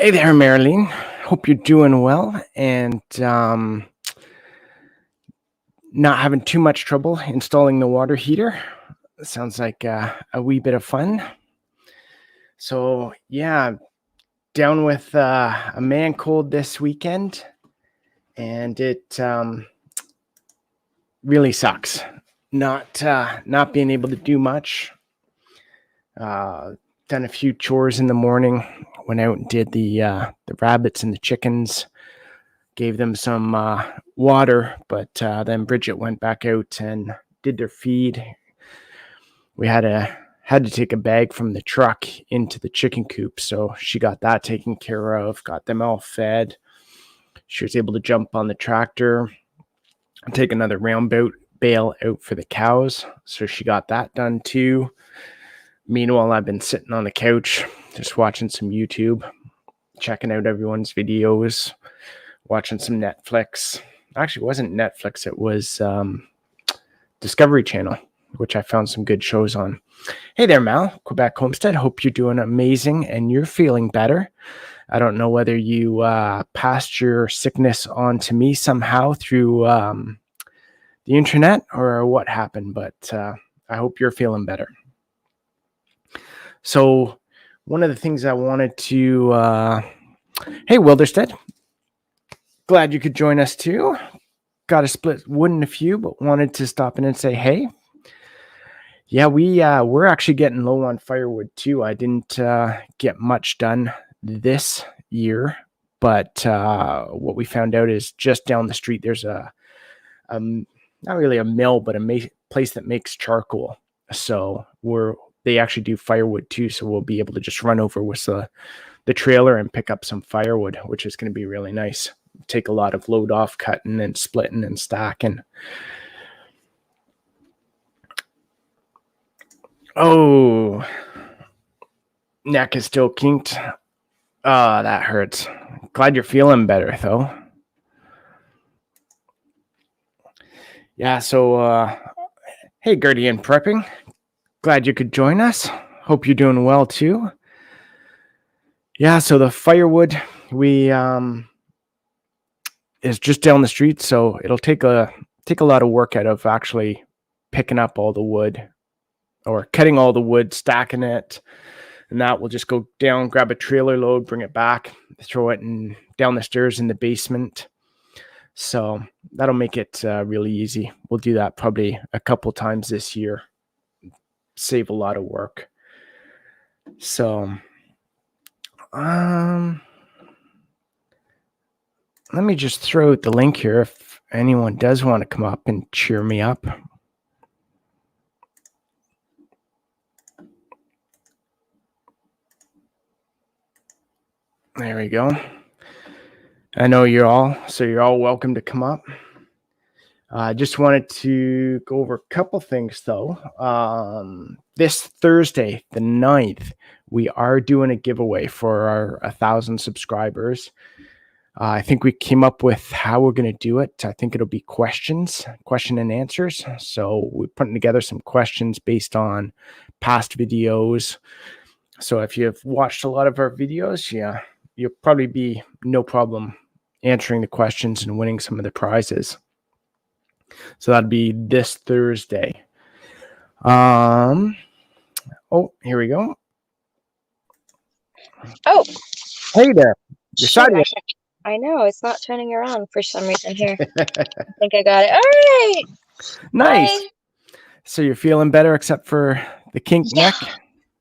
Hey there, Marilyn. Hope you're doing well and not having too much trouble installing the water heater. Sounds like a wee bit of fun. So, yeah, down with a man cold this weekend, and it really sucks. Not being able to do much. Done a few chores in the morning. Went out and did the rabbits and the chickens. Gave them some water, but then Bridgette went back out and did their feed. We had to take a bag from the truck into the chicken coop, so she got that taken care of, got them all fed. She was able to jump on the tractor and take another roundabout bale out for the cows, so she got that done too. Meanwhile, I've been sitting on the couch just watching some YouTube, checking out everyone's videos, watching some Netflix. Actually, it wasn't Netflix. It was Discovery Channel, which I found some good shows on. Hey there, Mal. Quebec Homestead. Hope you're doing amazing and you're feeling better. I don't know whether you passed your sickness on to me somehow through the internet or what happened, but I hope you're feeling better. So one of the things I wanted to... hey, Wilderstead. Glad you could join us too. Got a split wood in a few, but wanted to stop in and say hey. Yeah, we're actually getting low on firewood too. I didn't get much done this year, but what we found out is just down the street there's a not really a mill, but a place that makes charcoal. So they actually do firewood too. So we'll be able to just run over with the trailer and pick up some firewood, which is going to be really nice. Take a lot of load off cutting and splitting and stacking. Oh, neck is still kinked. Oh, that hurts. Glad you're feeling better though. Yeah, so hey, Gertie and Prepping. Glad you could join us. Hope you're doing well too. Yeah, so the firewood is just down the street, so it'll take a lot of work out of actually picking up all the wood or cutting all the wood, stacking it, and that will just go down, grab a trailer load, bring it back, throw it down the stairs in the basement. So that'll make it really easy. We'll do that probably a couple times this year. Save a lot of work. So let me just throw out the link here if anyone does want to come up and cheer me up. There we go. I know you're all welcome to come up. I just wanted to go over a couple things though. This Thursday, the 9th, we are doing a giveaway for our 1,000 subscribers. I think we came up with how we're going to do it. I think it'll be question and answers. So we're putting together some questions based on past videos. So if you've watched a lot of our videos, yeah, you'll probably be no problem answering the questions and winning some of the prizes. So that'd be this Thursday. Oh, here we go. Oh, hey there. You're sideways. I know it's not turning around for some reason here. I think I got it. All right. Nice. Hi. So you're feeling better except for the kink neck?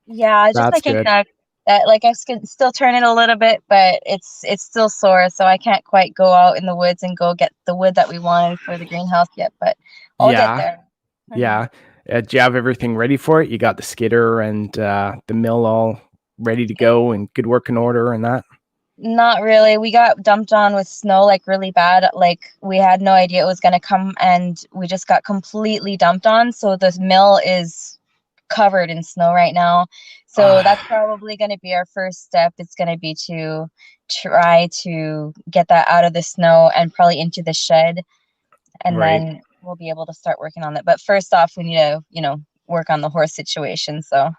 Yeah, it's just my kink neck. That like I can still turn it a little bit, but it's still sore, so I can't quite go out in the woods and go get the wood that we wanted for the greenhouse yet. But I'll get there. Yeah. Do you have everything ready for it? You got the skidder and the mill all ready to go and good working order and that? Not really. We got dumped on with snow like really bad. Like we had no idea it was going to come, and we just got completely dumped on. So the mill is covered in snow right now. So that's probably going to be our first step. It's going to be to try to get that out of the snow and probably into the shed. And then we'll be able to start working on it. But first off, we need to, work on the horse situation. So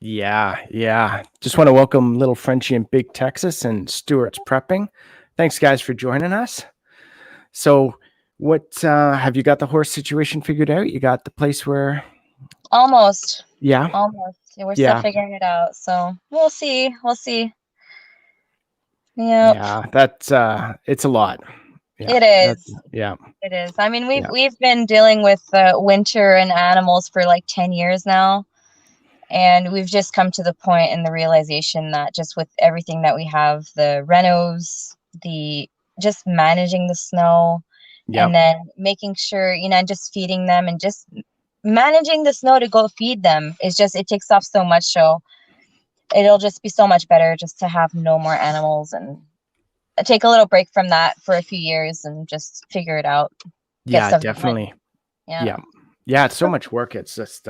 Yeah. Just want to welcome little Frenchie in Big Texas and Stuart's Prepping. Thanks, guys, for joining us. So, what have you got the horse situation figured out? You got the place where? Almost. Yeah. We're still Yeah. figuring it out, so we'll see. Yep. Yeah. That's it's a lot. Yeah. It That's is. yeah. It is. I mean, Yeah. we've been dealing with winter and animals for like 10 years now, and we've just come to the point in the realization that just with everything that we have, the renos, the just managing the snow, Yeah. and then making sure, and just feeding them and just managing the snow to go feed them is just, it takes off so much. So it'll just be so much better just to have no more animals and take a little break from that for a few years and just figure it out, get Yeah, stuff done. definitely. Yeah. Yeah, it's so much work. It's just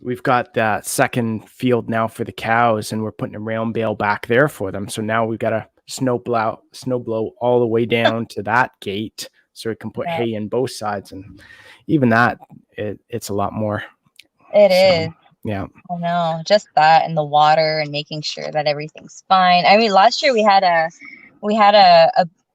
we've got that second field now for the cows, and we're putting a rain bale back there for them. So now we've got to snow blow all the way down to that gate so we can put Yeah. hay in both sides. And even that, it's a lot more. It is. Yeah. I know, just that and the water and making sure that everything's fine. I mean, last year we had a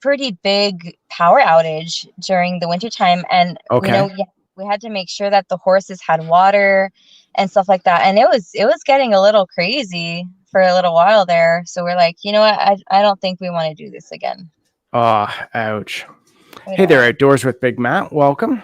pretty big power outage during the wintertime, and Okay. we had to make sure that the horses had water and stuff like that. And it was getting a little crazy for a little while there. So we're like, you know what? I don't think we want to do this again. Oh, ouch. We Hey there, don't. Outdoors with Big Matt. Welcome.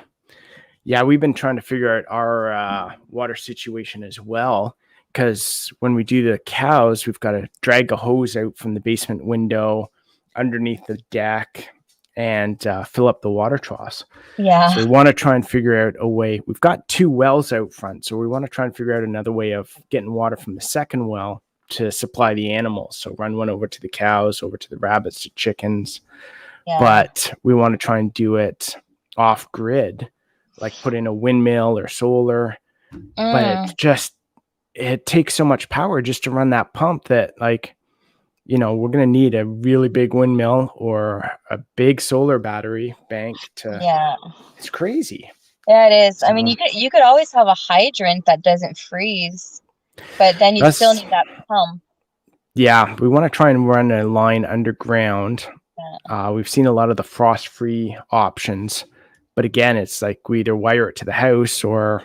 Yeah, we've been trying to figure out our water situation as well, because when we do the cows, we've got to drag a hose out from the basement window underneath the deck and fill up the water troughs. Yeah. So we want to try and figure out a way. We've got 2 wells out front, so we want to try and figure out another way of getting water from the second well to supply the animals. So run one over to the cows, over to the rabbits, to chickens. Yeah. But we want to try and do it off grid, like put in a windmill or solar. But it takes so much power just to run that pump that, like, we're going to need a really big windmill or a big solar battery bank it's crazy. Yeah, it is. I mean, you could always have a hydrant that doesn't freeze, but then you still need that pump. Yeah, we want to try and run a line underground. Yeah. We've seen a lot of the frost-free options, but again, it's like we either wire it to the house or,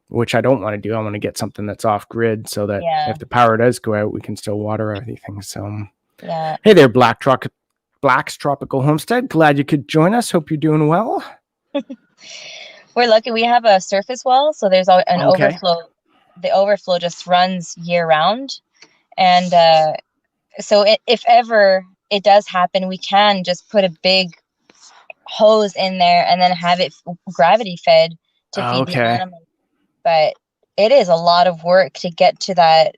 which I don't want to do. I want to get something that's off grid so that if the power does go out, we can still water everything. So, hey there, Black's Tropical Homestead. Glad you could join us. Hope you're doing well. We're lucky we have a surface well, so there's an overflow. The overflow just runs year round. And so if ever it does happen, we can just put a big hose in there and then have it gravity fed to feed the animals. But it is a lot of work to get to that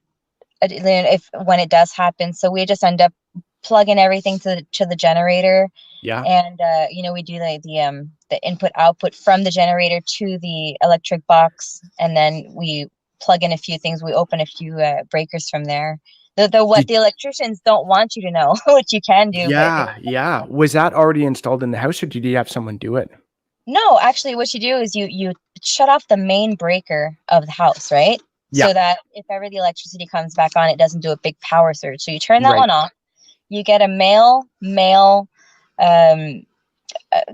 when it does happen. So we just end up plugging everything to the generator. Yeah. And we do the input output from the generator to the electric box, and then we plug in a few things. We open a few breakers from there. What the electricians don't want you to know, which you can do. Yeah. Was that already installed in the house, or did you have someone do it? No, actually, what you do is you shut off the main breaker of the house, right? Yeah. So that if ever the electricity comes back on, it doesn't do a big power surge. So you turn that one off. You get a male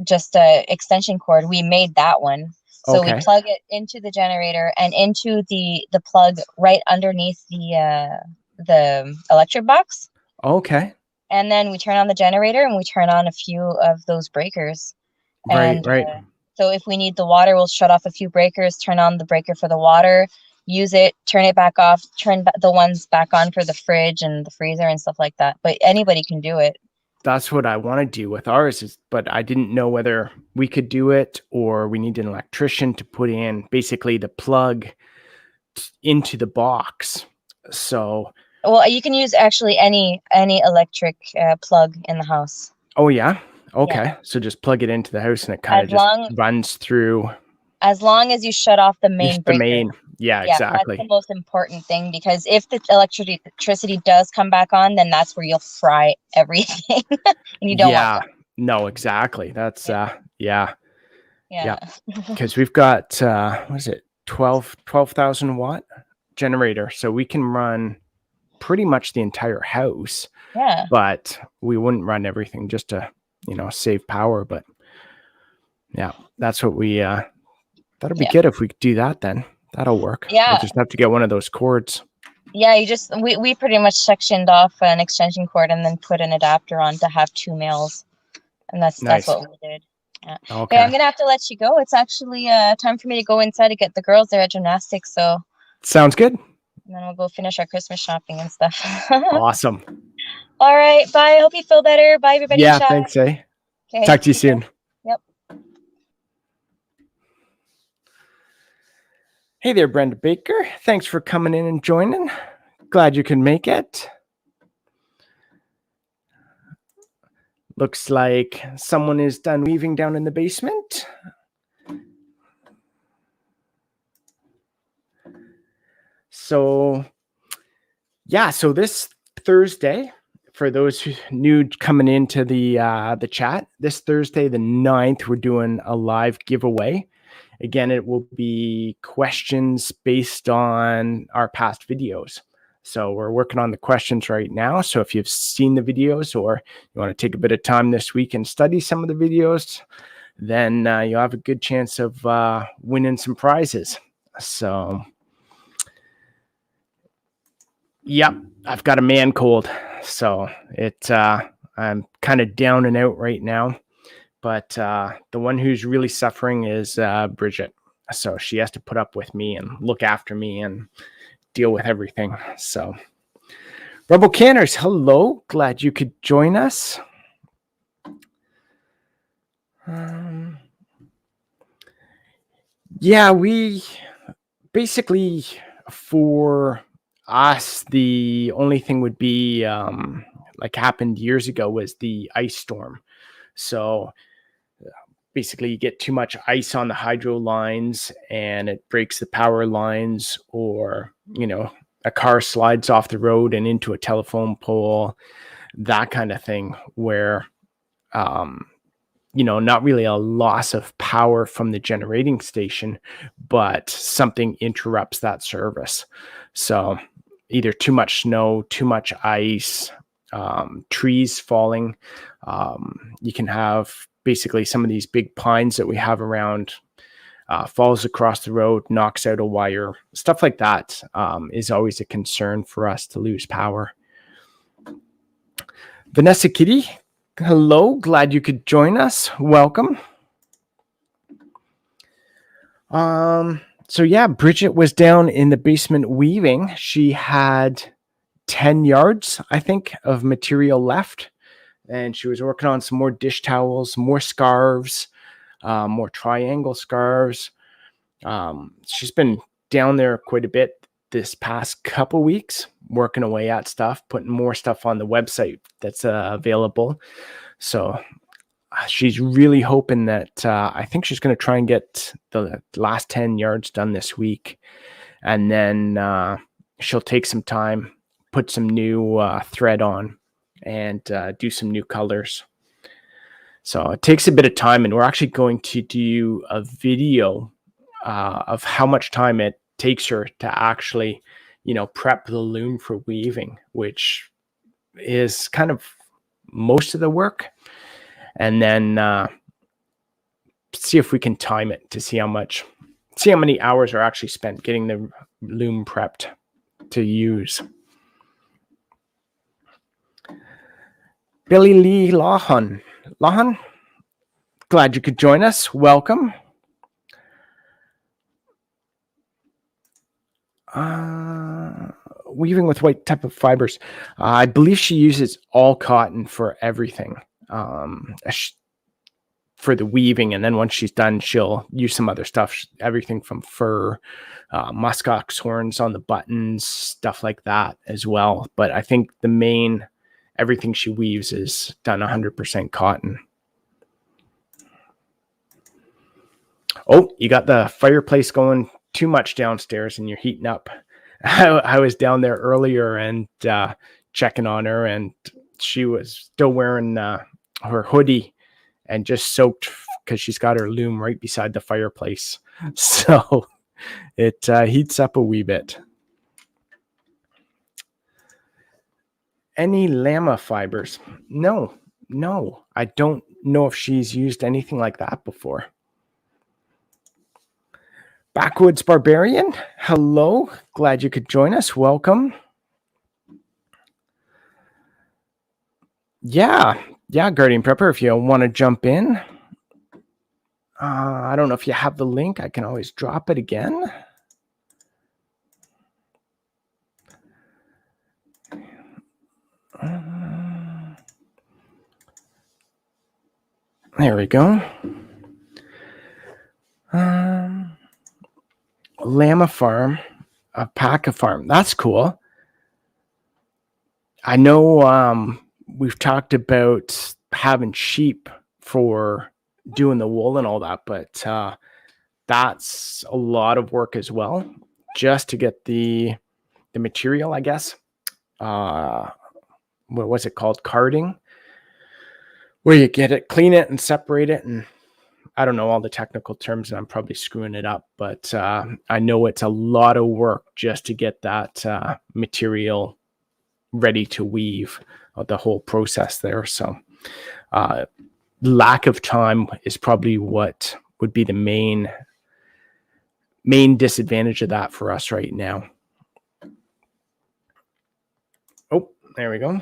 just a extension cord. We made that one. So we plug it into the generator and into the plug right underneath the electric box. Okay. And then we turn on the generator and we turn on a few of those breakers. Right. So if we need the water, we'll shut off a few breakers, turn on the breaker for the water, use it, turn it back off, turn the ones back on for the fridge and the freezer and stuff like that. But anybody can do it. That's what I want to do with ours, but I didn't know whether we could do it or we need an electrician to put in basically the plug into the box. So, well, you can use actually any electric plug in the house. Oh yeah. Okay. Yeah. So just plug it into the house and it kind of just runs through. As long as you shut off the main breaker. Yeah, exactly. That's the most important thing, because if the electricity does come back on, then that's where you'll fry everything. And you don't want that. No, exactly. That's yeah. Because we've got what is it, 12,000 watt generator, so we can run pretty much the entire house. Yeah. But we wouldn't run everything just to, save power. But yeah, that's what we, that'll be good if we could do that then. That'll work. Yeah. We'll just have to get one of those cords. Yeah, we pretty much sectioned off an extension cord and then put an adapter on to have 2 males. And that's what we did. Yeah. Okay. I'm going to have to let you go. It's actually time for me to go inside to get the girls there at gymnastics. So sounds good. And then we'll go finish our Christmas shopping and stuff. Awesome. All right. Bye. Hope you feel better. Bye, everybody. Yeah, thanks, eh? Okay. Talk to you soon. Yep. Hey there, Brenda Baker. Thanks for coming in and joining. Glad you can make it. Looks like someone is done weaving down in the basement. So, yeah, so this Thursday, for those who new coming into the chat, this Thursday, the 9th, we're doing a live giveaway. Again, it will be questions based on our past videos. So we're working on the questions right now. So if you've seen the videos or you want to take a bit of time this week and study some of the videos, then you'll have a good chance of winning some prizes. So, yep, I've got a man cold. So I'm kind of down and out right now. But the one who's really suffering is Bridgette. So she has to put up with me and look after me and deal with everything. So Rubble Canters, hello. Glad you could join us. Yeah, we basically, for us, the only thing would be like happened years ago was the ice storm. So basically you get too much ice on the hydro lines and it breaks the power lines, or, a car slides off the road and into a telephone pole, that kind of thing, where, not really a loss of power from the generating station, but something interrupts that service. So either too much snow, too much ice, trees falling. You can have basically some of these big pines that we have around falls across the road, knocks out a wire, stuff like that is always a concern for us to lose power. Vanessa Kitty, hello. Glad you could join us. Welcome. So yeah, Bridgette was down in the basement weaving. She had 10 yards, I think, of material left. And she was working on some more dish towels, more scarves, more triangle scarves. She's been down there quite a bit this past couple weeks, working away at stuff, putting more stuff on the website that's available. So she's really hoping that I think she's going to try and get the last 10 yards done this week. And then she'll take some time, put some new thread on, and do some new colors. So it takes a bit of time, and we're actually going to do a video of how much time it takes her to actually, prep the loom for weaving, which is kind of most of the work. And then see if we can time it to see how many hours are actually spent getting the loom prepped to use. Billy Lee Lahan, glad you could join us. Welcome. Weaving with what type of fibers? I believe she uses all cotton for everything, for the weaving. And then once she's done, she'll use some other stuff, everything from fur, muskox horns on the buttons, stuff like that as well. But I think the main everything she weaves is done 100% cotton. Oh, you got the fireplace going too much downstairs and you're heating up. I was down there earlier and checking on her, and she was still wearing her hoodie and just soaked because she's got her loom right beside the fireplace. So it heats up a wee bit. Any llama fibers? No, I don't know if she's used anything like that before. Backwoods Barbarian, hello. Glad you could join us. Welcome. Yeah, Guardian Prepper, if you want to jump in. I don't know if you have the link. I can always drop it again. There we go. Llama farm, alpaca farm. That's cool. I know we've talked about having sheep for doing the wool and all that, but that's a lot of work as well, just to get the material, I guess. What was it called? Carding, where you get it, clean it, and separate it. And I don't know all the technical terms, and I'm probably screwing it up, but I know it's a lot of work just to get that material ready to weave, the whole process there. So lack of time is probably what would be the main disadvantage of that for us right now. Oh, there we go.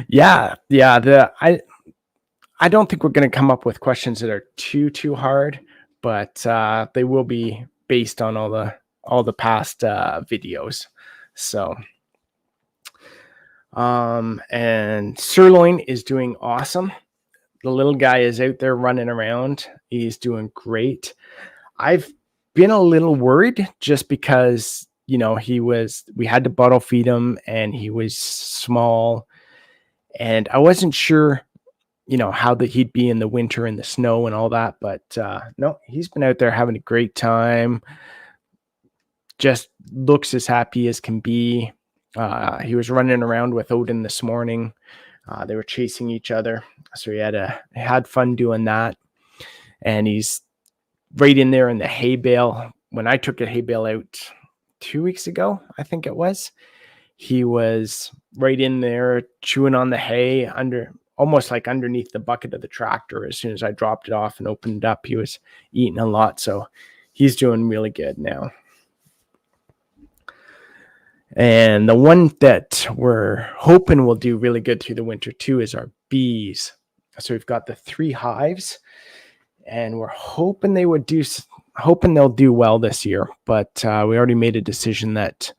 yeah. I don't think we're going to come up with questions that are too hard, but they will be based on all the past videos. So, and Sirloin is doing awesome. The little guy is out there running around. He's doing great. I've been a little worried just because, you know, we had to bottle feed him and he was small, and I wasn't sure, you know, how he'd be in the winter and the snow and all that. But no, he's been out there having a great time. Just looks as happy as can be. He was running around with Odin this morning. They were chasing each other, so he had fun doing that. And he's right in there in the hay bale. When I took a hay bale out 2 weeks ago, I think it was, he was right in there chewing on the hay almost like underneath the bucket of the tractor. As soon as I dropped it off and opened it up, he was eating a lot. So he's doing really good now. And the one that we're hoping will do really good through the winter too is our bees. So we've got the 3 hives, and we're hoping they'll do well this year. But we already made a decision that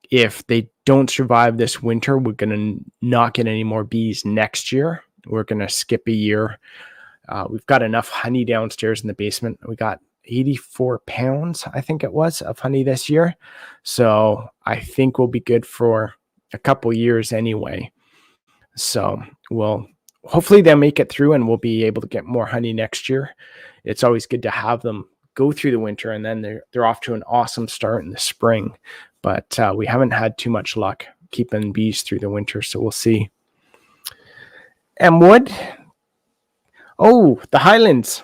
if they don't survive this winter, we're going to not get any more bees next year. We're going to skip a year. We've got enough honey downstairs in the basement. We got 84 pounds, I think it was, of honey this year. So I think we'll be good for a couple years anyway. So hopefully they'll make it through and we'll be able to get more honey next year. It's always good to have them go through the winter, and then they're off to an awesome start in the spring. But we haven't had too much luck keeping bees through the winter, so we'll see. And Wood, oh, the Highlands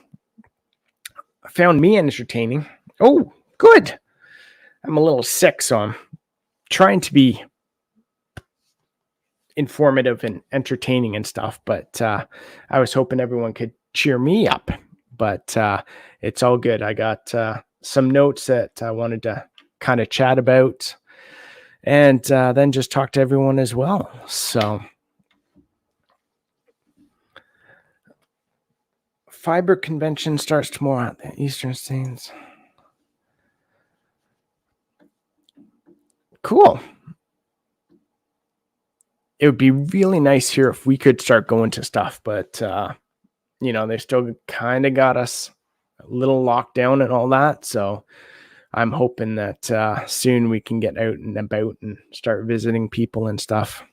found me entertaining. Oh, good. I'm a little sick, so I'm trying to be informative and entertaining and stuff, but I was hoping everyone could cheer me up, but it's all good. I got some notes that I wanted to kind of chat about, and then just talk to everyone as well. So fiber convention starts tomorrow at the Eastern States. Cool. It would be really nice here if we could start going to stuff, but you know, they still kind of got us a little locked down and all that. So I'm hoping that soon we can get out and about and start visiting people and stuff.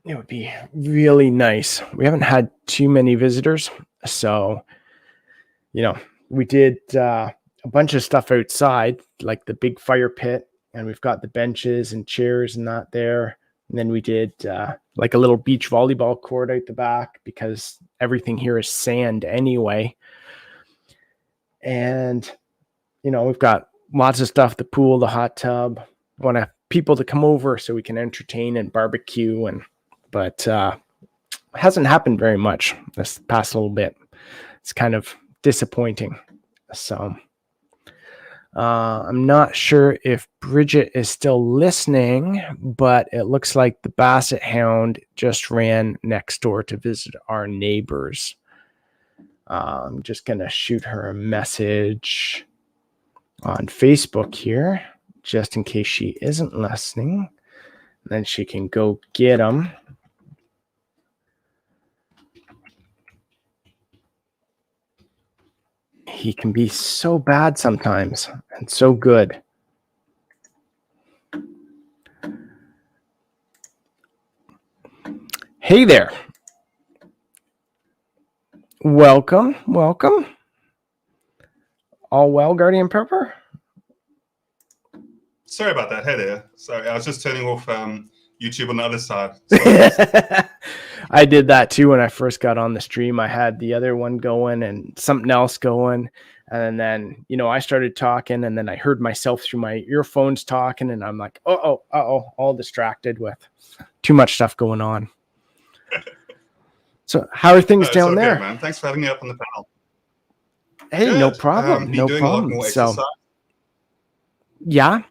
It would be really nice. We haven't had too many visitors, so, you know, we did a bunch of stuff outside, like the big fire pit, and we've got the benches and chairs and that there. And then we did like a little beach volleyball court out the back because everything here is sand anyway. And, we've got lots of stuff, the pool, the hot tub. I want people to come over so we can entertain and barbecue. But hasn't happened very much this past little bit. It's kind of disappointing. So I'm not sure if Bridgette is still listening, but it looks like the Basset Hound just ran next door to visit our neighbors. I'm just going to shoot her a message on Facebook here, just in case she isn't listening. Then she can go get them. He can be so bad sometimes and so good. Hey there. Welcome. All well, Guardian Pepper? Sorry about that. Hey there. Sorry, I was just turning off YouTube on the other side. I did that too when I first got on the stream. I had the other one going and something else going. And then, I started talking and then I heard myself through my earphones talking and I'm like, all distracted with too much stuff going on. So how are things down there? Good, man. Thanks for having me up on the panel. Hey, good. No problem. No doing problem. A lot more exercise. Yeah,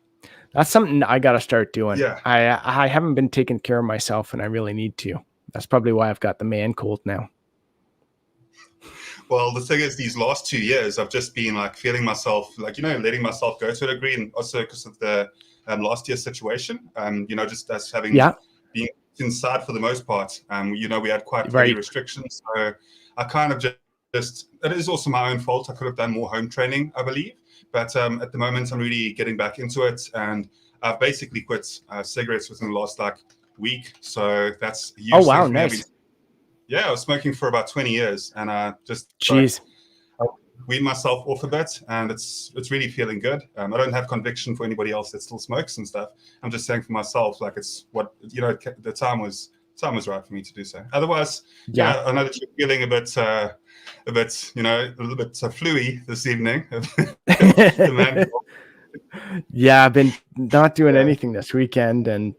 that's something I got to start doing. Yeah. I haven't been taking care of myself and I really need to. That's probably why I've got the man cold now. Well, the thing is, these last 2 years, I've just been feeling myself, letting myself go to a degree, and also because of the last year's situation, just as having been inside for the most part, we had quite many restrictions. So I kind of just, it is also my own fault. I could have done more home training, I believe. But at the moment, I'm really getting back into it. And I've basically quit cigarettes within the last week. So that's a huge Oh, wow, nice. I was smoking for about 20 years. And I just weaned myself off a bit. And it's really feeling good. I don't have conviction for anybody else that still smokes and stuff. I'm just saying for myself, it's what, the time was right for me to do so. Otherwise, I know that you're feeling a little bit fluey this evening. Yeah, I've been not doing anything this weekend, and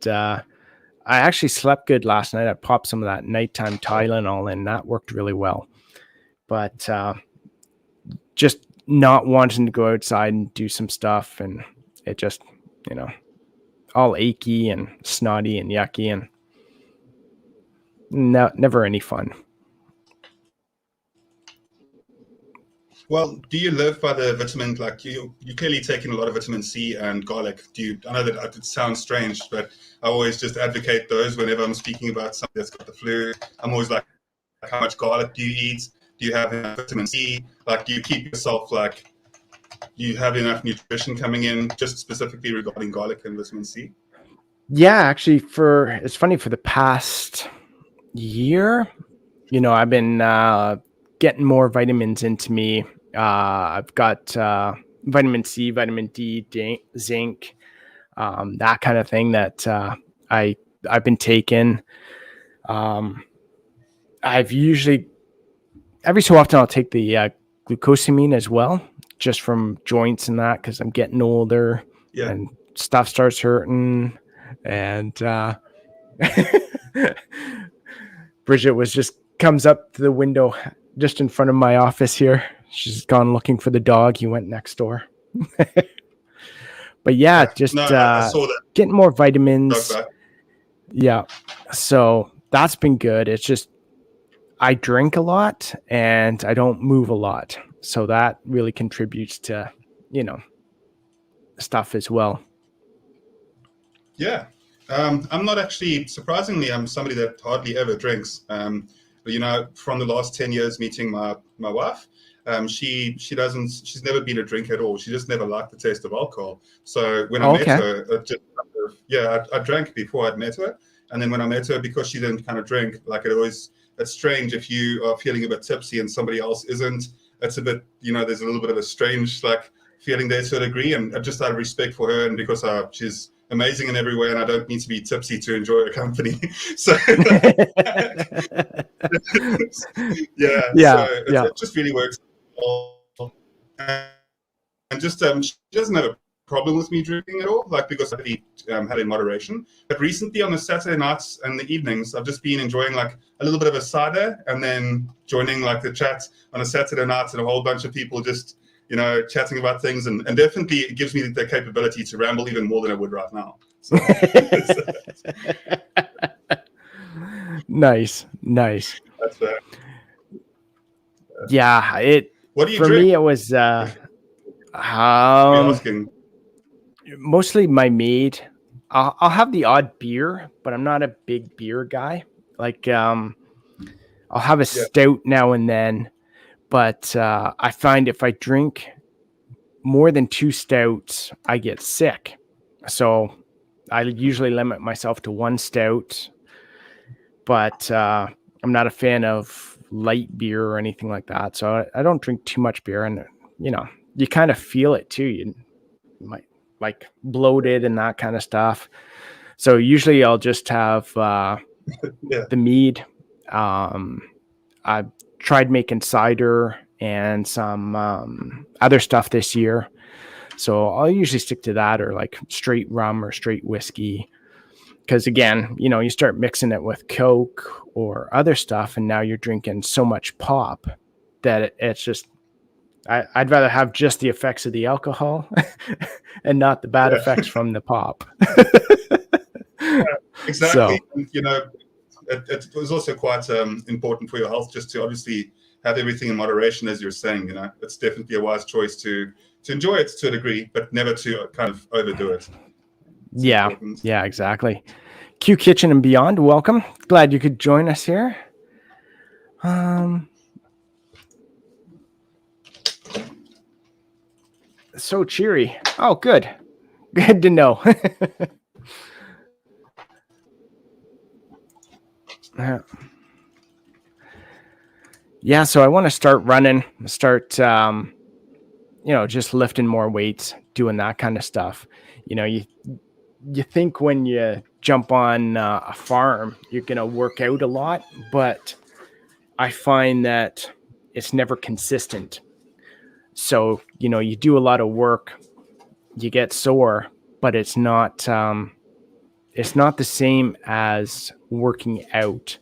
I actually slept good last night. I popped some of that nighttime Tylenol, and that worked really well. But just not wanting to go outside and do some stuff, and it just, all achy and snotty and yucky, and never any fun. Well, do you live by the vitamin? You clearly taking a lot of vitamin C and garlic. I know that it sounds strange, but I always just advocate those whenever I'm speaking about somebody that's got the flu. I'm always like, how much garlic do you eat? Do you have enough vitamin C? Do you keep yourself do you have enough nutrition coming in, just specifically regarding garlic and vitamin C? Yeah, actually, it's funny, for the past year, I've been getting more vitamins into me. I've got vitamin C, vitamin D, zinc, that kind of thing that I've been taking. I've usually, every so often, I'll take the glucosamine as well, just from joints and that, because I'm getting older and stuff starts hurting. And Bridgette comes up to the window just in front of my office here. She's gone looking for the dog. He went next door. But I saw that. Getting more vitamins. Yeah. So that's been good. It's just, I drink a lot and I don't move a lot. So that really contributes to, stuff as well. Yeah. I'm not actually, surprisingly, I'm somebody that hardly ever drinks. But, from the last 10 years meeting my wife, she's never been a drinker at all. She just never liked the taste of alcohol. So when I met her, I drank before I'd met her. And then when I met her, because she didn't kind of drink, it's strange if you are feeling a bit tipsy and somebody else isn't. It's a bit, there's a little bit of a strange feeling there to a degree. And just out of respect for her, and because she's amazing in every way, and I don't need to be tipsy to enjoy a company. So Yeah. it just really works well. And just she doesn't have a problem with me drinking at all, like, because I have it in moderation. But recently on the Saturday nights and the evenings, I've just been enjoying like a little bit of a cider, and then joining like the chat on a Saturday night, and a whole bunch of people just, you know, chatting about things, and definitely it gives me the capability to ramble even more than I would right now. So, Nice. that's fair. Yeah, What do you for drink? me it was Asking. mostly my mead. I'll have the odd beer, but I'm not a big beer guy. Like I'll have a stout now and then, but I find if I drink more than 2 stouts, I get sick. So I usually limit myself to 1 stout, but I'm not a fan of light beer or anything like that. So I don't drink too much beer, and you know, you kind of feel it too. You might like bloated and that kind of stuff. So usually I'll just have the mead. I've tried making cider and some other stuff this year. So I'll usually stick to that, or like straight rum or straight whiskey. Because again, you know, you start mixing it with Coke or other stuff, and now you're drinking so much pop that it's just, I'd rather have just the effects of the alcohol and not the bad effects from the pop. Exactly. So, And, you know, it was also quite important for your health just to obviously have everything in moderation, as you're saying. You know, it's definitely a wise choice to enjoy it to a degree, but never to kind of overdo it. It's important. Yeah, exactly. Q Kitchen and Beyond, welcome. Glad you could join us here. So cheery. Oh, good. Good to know. Yeah, so I want to start running, you know, just lifting more weights, doing that kind of stuff. You know, you think when you jump on a farm, you're going to work out a lot, but I find that it's never consistent. So, you know, you do a lot of work, you get sore, but it's not the same as working out.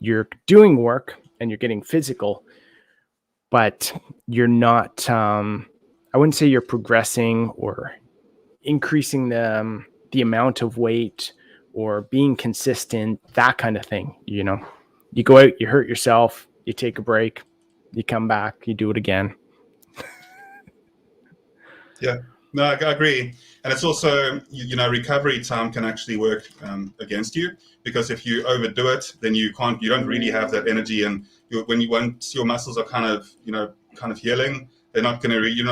You're doing work and you're getting physical, but you're not, I wouldn't say you're progressing or increasing the amount of weight or being consistent, that kind of thing. You know, you go out, you hurt yourself, you take a break, you come back, you do it again. Yeah, no, I agree. And it's also, you know, recovery time can actually work against you, because if you overdo it, then you don't really have that energy. And once your muscles are kind of healing, you're not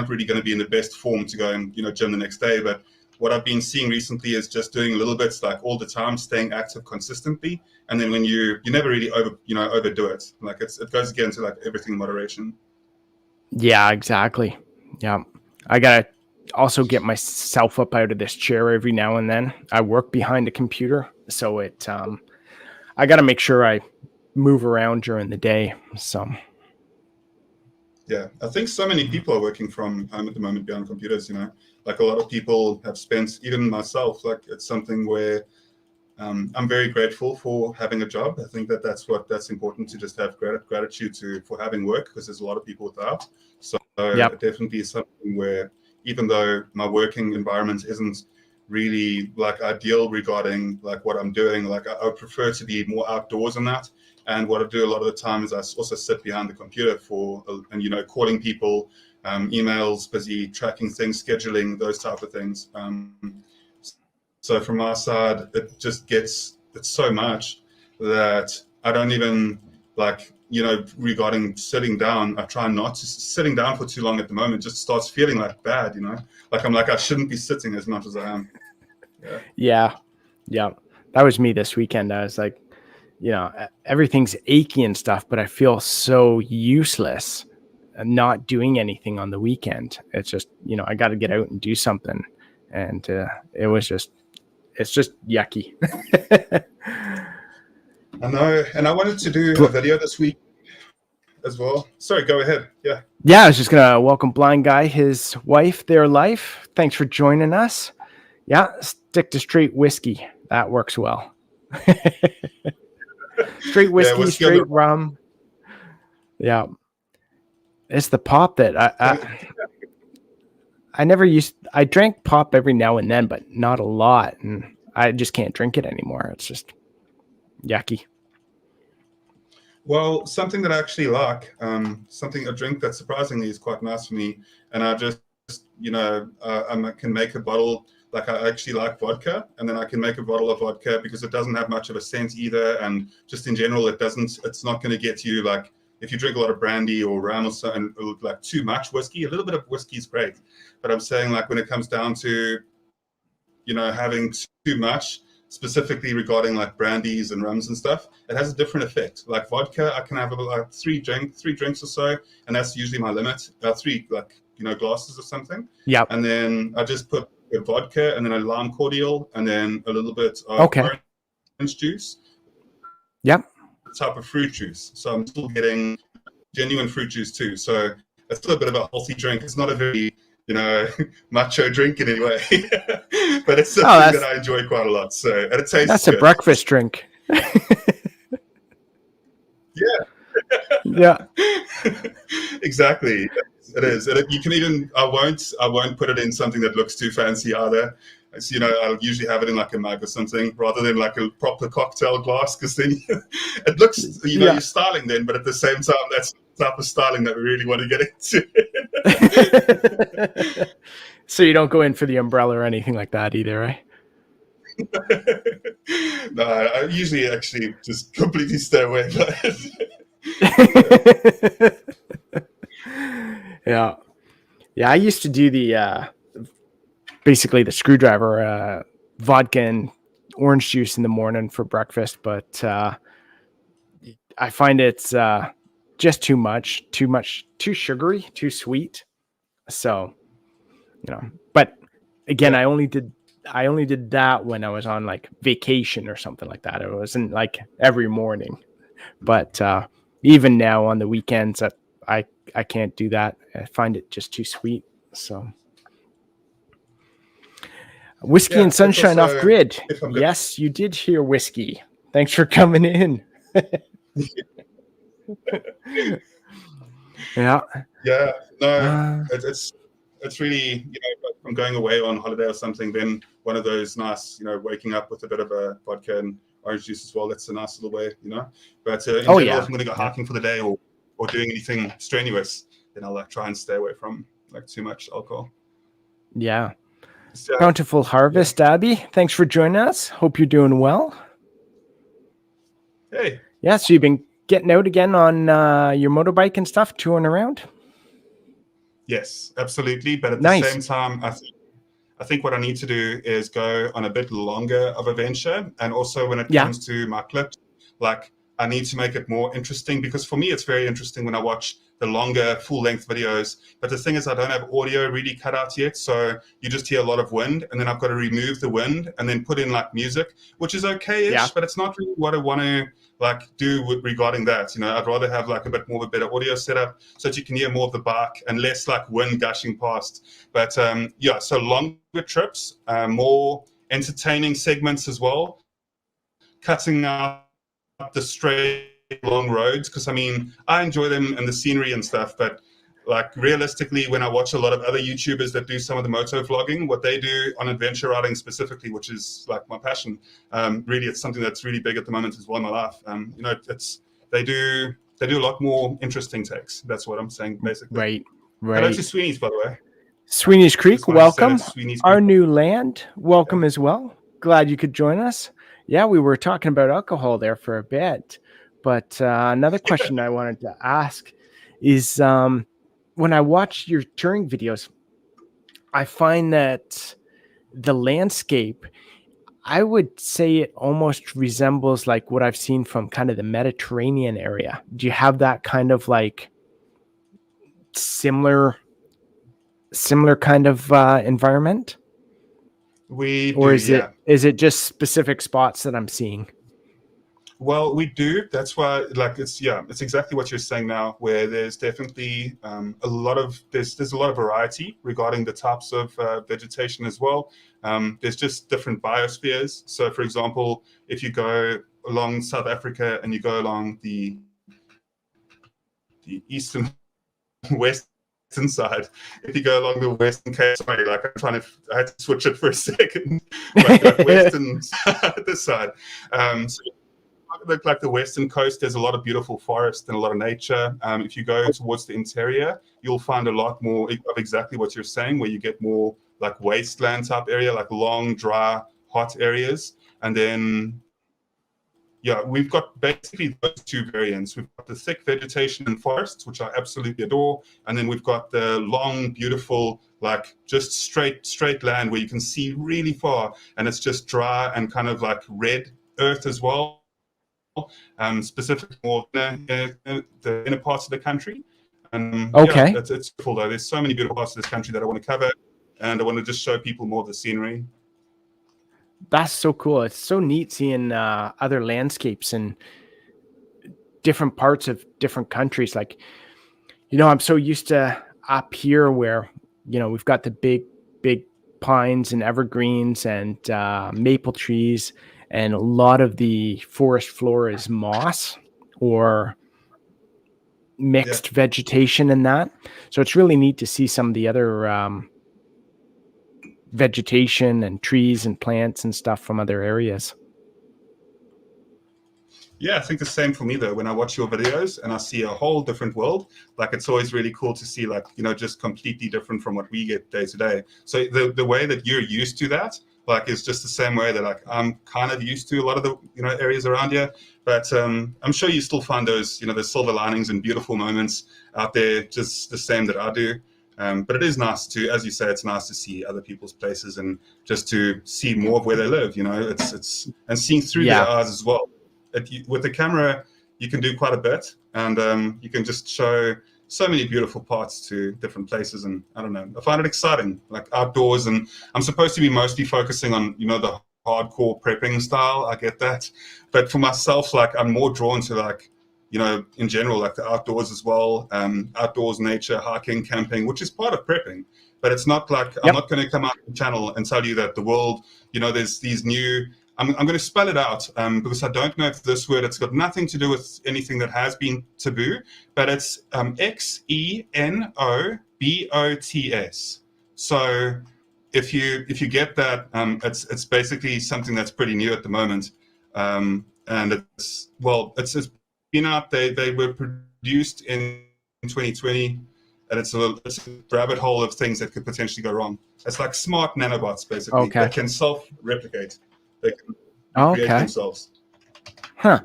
really going to be in the best form to go and, you know, gym the next day. But what I've been seeing recently is just doing little bits, like all the time, staying active consistently. And then when you never really overdo it. Like it goes again to like everything in moderation. Yeah, exactly. Yeah. I got to also get myself up out of this chair every now and then. I work behind a computer, so I got to make sure I move around during the day. So yeah, I think so many people are working from home at the moment behind computers. You know, like a lot of people have spent, even myself, like it's something where I'm very grateful for having a job. I think that's important, to just have gratitude for having work, because there's a lot of people without. So it definitely is something where, even though my working environment isn't really like ideal regarding like what I'm doing, like I would prefer to be more outdoors than that. And what I do a lot of the time is I also sit behind the computer and, you know, calling people, emails, busy tracking things, scheduling, those type of things. So from my side, it's so much that I don't even, like, you know, regarding sitting down, I try not to. Sitting down for too long at the moment just starts feeling like bad, you know, like I'm like, I shouldn't be sitting as much as I am. Yeah. That was me this weekend. I was like, you know, everything's achy and stuff, but I feel so useless and not doing anything on the weekend. It's just, you know, I got to get out and do something. and it's just yucky. I know, and I wanted to do a video this week as well. Sorry, go ahead. Yeah. Yeah, I was just gonna welcome Blind Guy, his wife, their life. Thanks for joining us. Yeah, stick to straight whiskey. That works well. Straight whiskey, straight rum. Yeah, it's the pop that I drank pop every now and then, but not a lot, and I just can't drink it anymore. It's just yucky. Well, something that I actually like, a drink that surprisingly is quite nice for me, and I just, I can make a bottle. Like, I actually like vodka, and then I can make a bottle of vodka because it doesn't have much of a scent either, and just in general, it's not going to get you, like, if you drink a lot of brandy or rum or something, like too much whiskey, a little bit of whiskey is great. But I'm saying, like, when it comes down to, having too much, specifically regarding like brandies and rums and stuff, it has a different effect. Like vodka, I can have about three drinks or so, and that's usually my limit. 3 glasses or something. Yeah. And then I just put a vodka and then a lime cordial and then a little bit of orange juice. Yep. Type of fruit juice. So I'm still getting genuine fruit juice too. So it's still a bit of a healthy drink. It's not a very, macho drink in any way, but it's something that I enjoy quite a lot. So, and it tastes That's good. A breakfast drink. Yeah. Exactly. It is. You can even, I won't put it in something that looks too fancy either. It's, I'll usually have it in like a mug or something rather than like a proper cocktail glass, because then it looks, you're styling then, but at the same time, that's the type of styling that we really want to get into. So you don't go in for the umbrella or anything like that either, right? No, I usually actually just completely stay away. Yeah. I used to do the basically the screwdriver vodka and orange juice in the morning for breakfast, but I find it's just too much, too sugary, too sweet. So, but again, I only did that when I was on like vacation or something like that. It wasn't like every morning, but even now on the weekends, I can't do that. I find it just too sweet. So whiskey and sunshine off grid. Yes, you did hear whiskey. Thanks for coming in. Yeah. No, it's really, if I'm going away on holiday or something, then one of those nice, waking up with a bit of a vodka and orange juice as well. That's a nice little way, But in general, if I'm going to go hiking for the day or doing anything strenuous, then I'll try and stay away from like too much alcohol. Yeah. Bountiful harvest, Abby. Thanks for joining us. Hope you're doing well. Hey. Yeah, so you've been getting out again on your motorbike and stuff, touring around? Yes, absolutely. But at the same time, I think what I need to do is go on a bit longer of a venture. And also when it comes to my clips, like I need to make it more interesting, because for me, it's very interesting when I watch the longer full length videos. But the thing is, I don't have audio really cut out yet. So you just hear a lot of wind, and then I've got to remove the wind and then put in like music, which is okay-ish, but it's not really what I want to like do regarding that. I'd rather have like a bit more of a better audio setup so that you can hear more of the bike and less like wind gushing past. But so longer trips, more entertaining segments as well, cutting out the straight long roads, because I enjoy them and the scenery and stuff, but like realistically, when I watch a lot of other YouTubers that do some of the moto vlogging, what they do on adventure riding specifically, which is like my passion, really it's something that's really big at the moment as well in my life. They do a lot more interesting takes. That's what I'm saying basically. Right. Hello to Sweeney's, by the way. Sweeney's Creek, welcome. Our new land, welcome as well. Glad you could join us. Yeah, we were talking about alcohol there for a bit, but another question I wanted to ask is when I watch your touring videos, I find that the landscape, I would say it almost resembles like what I've seen from kind of the Mediterranean area. Do you have that kind of like similar kind of environment? We or do, is yeah. it just specific spots that I'm seeing? Well, we do. That's why, like, it's exactly what you're saying now, where there's definitely there's a lot of variety regarding the types of vegetation as well. There's just different biospheres. So, for example, if you go along South Africa and you go along the eastern western side, if you go along the western Cape, sorry, like I had to switch it for a second, like western this side. So look like the western coast, there's a lot of beautiful forest and a lot of nature. If you go towards the interior, you'll find a lot more of exactly what you're saying, where you get more like wasteland type area, like long, dry, hot areas. And then, yeah, we've got basically those two variants. We've got the thick vegetation and forests, which I absolutely adore. And then we've got the long, beautiful, like just straight land where you can see really far. And it's just dry and kind of like red earth as well. Specifically more the inner parts of the country. Okay. Yeah, it's cool though. There's so many beautiful parts of this country that I want to cover, and I want to just show people more of the scenery. That's so cool. It's so neat seeing other landscapes in different parts of different countries. Like, I'm so used to up here where, we've got the big pines and evergreens and maple trees, and a lot of the forest floor is moss or mixed vegetation in that. So it's really neat to see some of the other vegetation and trees and plants and stuff from other areas. Yeah, I think the same for me though. When I watch your videos and I see a whole different world, like it's always really cool to see, like, just completely different from what we get day to day. So the way that you're used to that, like, is just the same way that, like, I'm kind of used to a lot of the areas around here. But I'm sure you still find those the silver linings and beautiful moments out there, just the same that I do. But it is nice to, as you say, it's nice to see other people's places and just to see more of where they live. It's and seeing through their eyes as well. With the camera, you can do quite a bit, and you can just show so many beautiful parts to different places. And I don't know, I find it exciting, like outdoors. And I'm supposed to be mostly focusing on, the hardcore prepping style. I get that. But for myself, like, I'm more drawn to, like, in general, like the outdoors as well, outdoors, nature, hiking, camping, which is part of prepping. But it's not like, I'm not going to come out on the channel and tell you that the world, there's these new, I'm going to spell it out because I don't know if this word, it's got nothing to do with anything that has been taboo, but it's XENOBOTS. So if you get that, it's basically something that's pretty new at the moment. And it's been out. They were produced in 2020, and it's a rabbit hole of things that could potentially go wrong. It's like smart nanobots, basically. Okay. They can self-replicate. They can create themselves. Huh.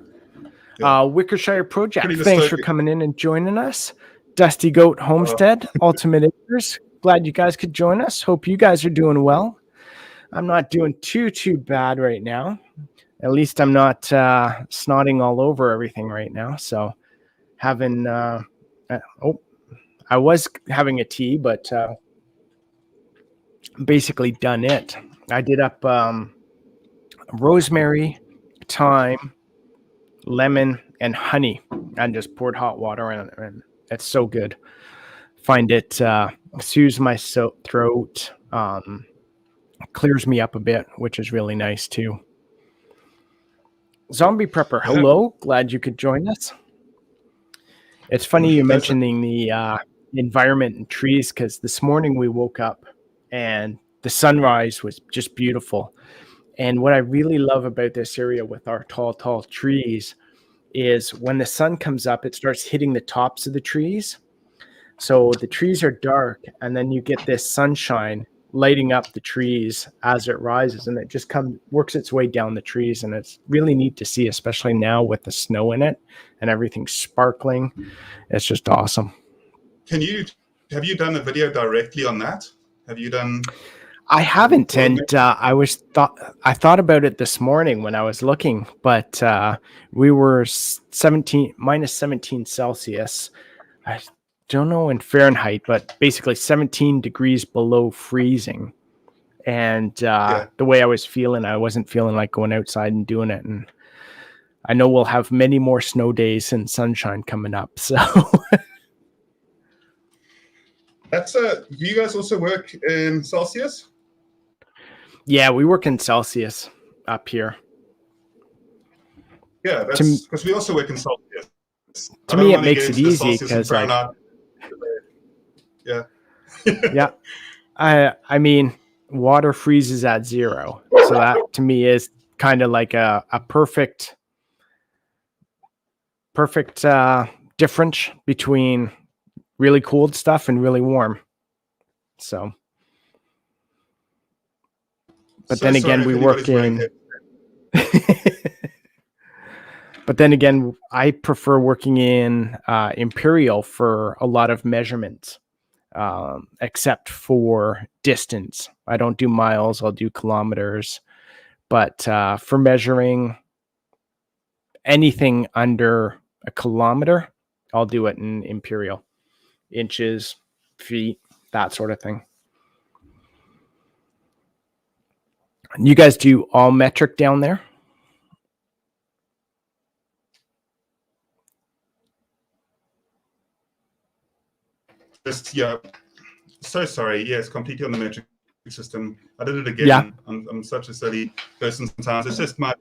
Yeah. Wickershire Project. Pretty Thanks for dystopian. coming in and joining us. Dusty Goat Homestead, Ultimate Acres. Glad you guys could join us. Hope you guys are doing well. I'm not doing too bad right now. At least I'm not snotting all over everything right now. So having, I was having a tea, but basically done it. I did up rosemary, thyme, lemon, and honey, and just poured hot water in it, and it's so good. Find it soothes my throat, clears me up a bit, which is really nice too. Zombie Prepper, hello. Glad you could join us. It's funny you mentioning the environment and trees, because this morning we woke up and the sunrise was just beautiful. And what I really love about this area with our tall trees is when the sun comes up, it starts hitting the tops of the trees. So the trees are dark, and then you get this sunshine lighting up the trees as it rises, and it just works its way down the trees. And it's really neat to see, especially now with the snow in it and everything sparkling. It's just awesome. Have you done a video directly on that? Have you done? I haven't, and I thought about it this morning when I was looking, but we were minus 17 Celsius. I don't know in Fahrenheit, but basically 17 degrees below freezing And the way I was feeling, I wasn't feeling like going outside and doing it. And I know we'll have many more snow days and sunshine coming up. So that's do you guys also work in Celsius? Yeah, we work in Celsius up here. Yeah, that's because we also work in Celsius. To me, it makes it easy because yeah. I mean, water freezes at 0. So that to me is kind of like a perfect difference between really cold stuff and really warm. So, but then again, we work in. But then again, I prefer working in Imperial for a lot of measurements, except for distance. I don't do miles, I'll do kilometers. But for measuring anything under a kilometer, I'll do it in Imperial. Inches, feet, that sort of thing. You guys do all metric down there? So sorry. Yes, completely on the metric system. I did it again. Yeah. I'm such a silly person sometimes. It's just my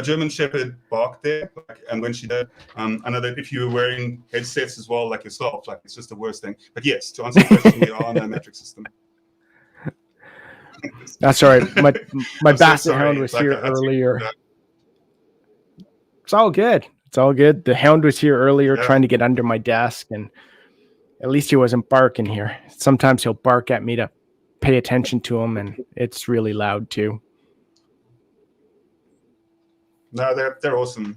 German Shepherd barked there, and when she did, I know that if you were wearing headsets as well, like yourself, like it's just the worst thing. But yes, to answer the question, we are on a metric system. That's all right. My basset hound was here earlier. It's all good. It's all good. The hound was here earlier trying to get under my desk, and at least he wasn't barking here. Sometimes he'll bark at me to pay attention to him, and it's really loud too. No, they're awesome.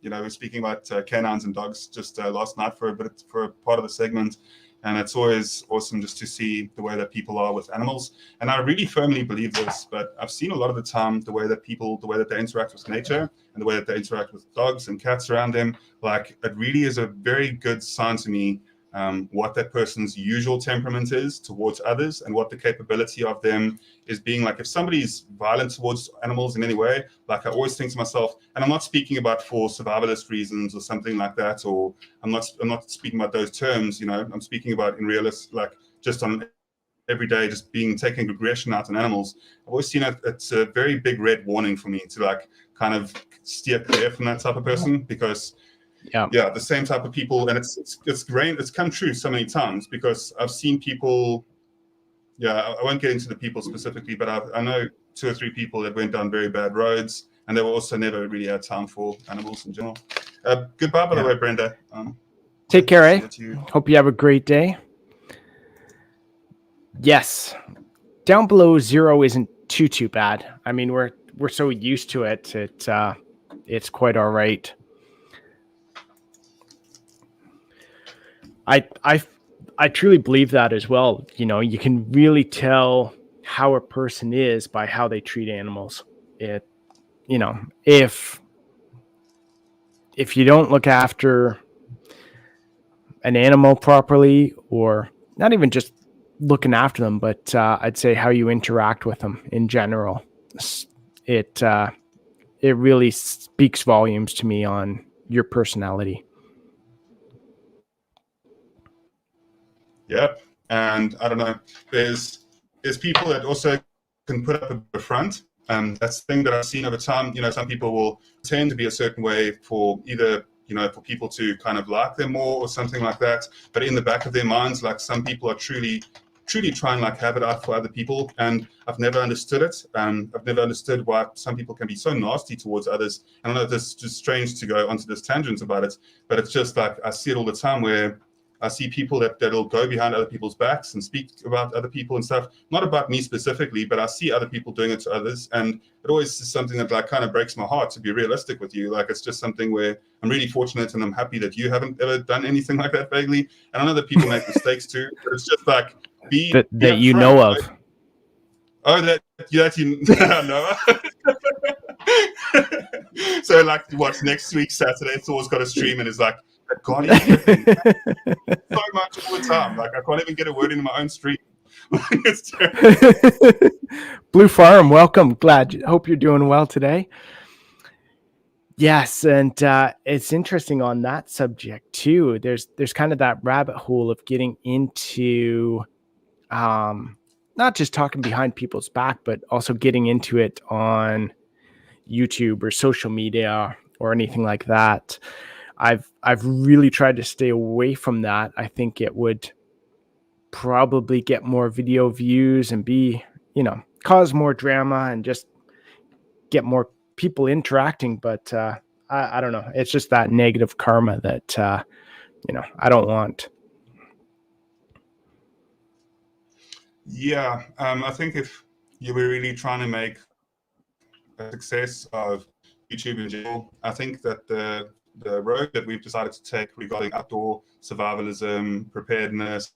We're speaking about canines and dogs just last night for a part of the segment, and it's always awesome just to see the way that people are with animals. And I really firmly believe this, but I've seen a lot of the time the way that they interact with nature and the way that they interact with dogs and cats around them. Like, it really is a very good sign to me what that person's usual temperament is towards others and what the capability of them is being. Like, if somebody's violent towards animals in any way, like, I always think to myself, and I'm not speaking about for survivalist reasons or something like that, or I'm not speaking about those terms, I'm speaking about in realist, like just on every day, just taking aggression out on animals. I've always seen it's a very big red warning for me to like kind of steer clear from that type of person, because the same type of people, and it's come true so many times, because I've seen people. I won't get into the people specifically, but I know 2 or 3 people that went down very bad roads, and they were also never really had time for animals in general. Goodbye, by the way, Brenda. Take care, eh? Hope you have a great day. Yes, down below 0 isn't too bad. I mean, we're so used to it. It's quite all right. I truly believe that as well. You can really tell how a person is by how they treat animals. If you don't look after an animal properly, or not even just looking after them, but I'd say how you interact with them in general, it really speaks volumes to me on your personality. Yep. And I don't know, there's people that also can put up a front. That's the thing that I've seen over time. Some people will tend to be a certain way for either, for people to kind of like them more or something like that. But in the back of their minds, like, some people are truly trying to like have it out for other people. And I've never understood it. I've never understood why some people can be so nasty towards others. And I know this is just strange to go onto this tangent about it, but it's just like, I see it all the time where I see people that'll go behind other people's backs and speak about other people and stuff. Not about me specifically, but I see other people doing it to others. And it always is something that like kind of breaks my heart, to be realistic with you. Like, it's just something where I'm really fortunate and I'm happy that you haven't ever done anything like that vaguely. And I know that people make mistakes too, but it's just like, that you know of. Right? Oh, that you know. So like, what, next week Saturday, Thor's got a stream and is like, God, so much all the time. Like, I can't even get a word into my own stream. It's terrible. Blue Farm, welcome. Hope you're doing well today. Yes, and it's interesting on that subject too. There's kind of that rabbit hole of getting into not just talking behind people's back, but also getting into it on YouTube or social media or anything like that. I've really tried to stay away from that. I think it would probably get more video views and be, cause more drama and just get more people interacting. But I don't know. It's just that negative karma that, I don't want. Yeah, I think if you were really trying to make a success of YouTube in general, I think that the road that we've decided to take regarding outdoor survivalism, preparedness,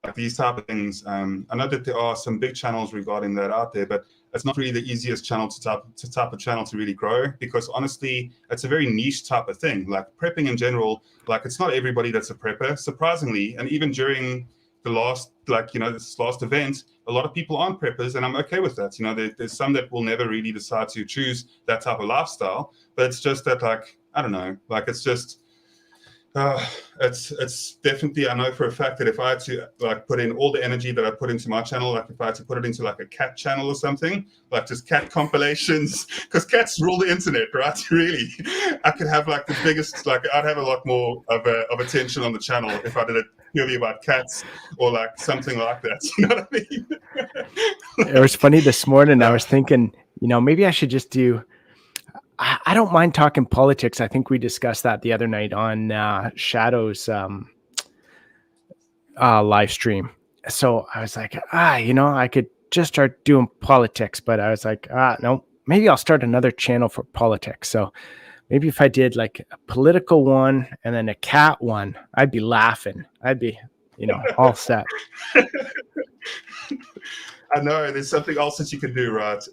like these type of things, I know that there are some big channels regarding that out there, but it's not really the easiest channel type of channel to really grow, because honestly, it's a very niche type of thing. Like prepping in general, like it's not everybody that's a prepper, surprisingly. And even during the last, this last event, a lot of people aren't preppers, and I'm okay with that. There's some that will never really decide to choose that type of lifestyle, but it's just that, I don't know, it's just, it's definitely, I know for a fact that if I had to put in all the energy that I put into my channel, if I had to put it into a cat channel or something, just cat compilations, because cats rule the internet, right? Really, I could have the biggest, I'd have a lot more of attention on the channel if I did it purely about cats or something like that. You know what I mean? It was funny this morning. I was thinking, maybe I should just do. I don't mind talking politics. I think we discussed that the other night on Shadow's live stream. So I was like, I could just start doing politics, but I was like, no, maybe I'll start another channel for politics. So maybe if I did a political one and then a cat one, I'd be laughing. I'd be, all set. I know there's something else that you can do, right?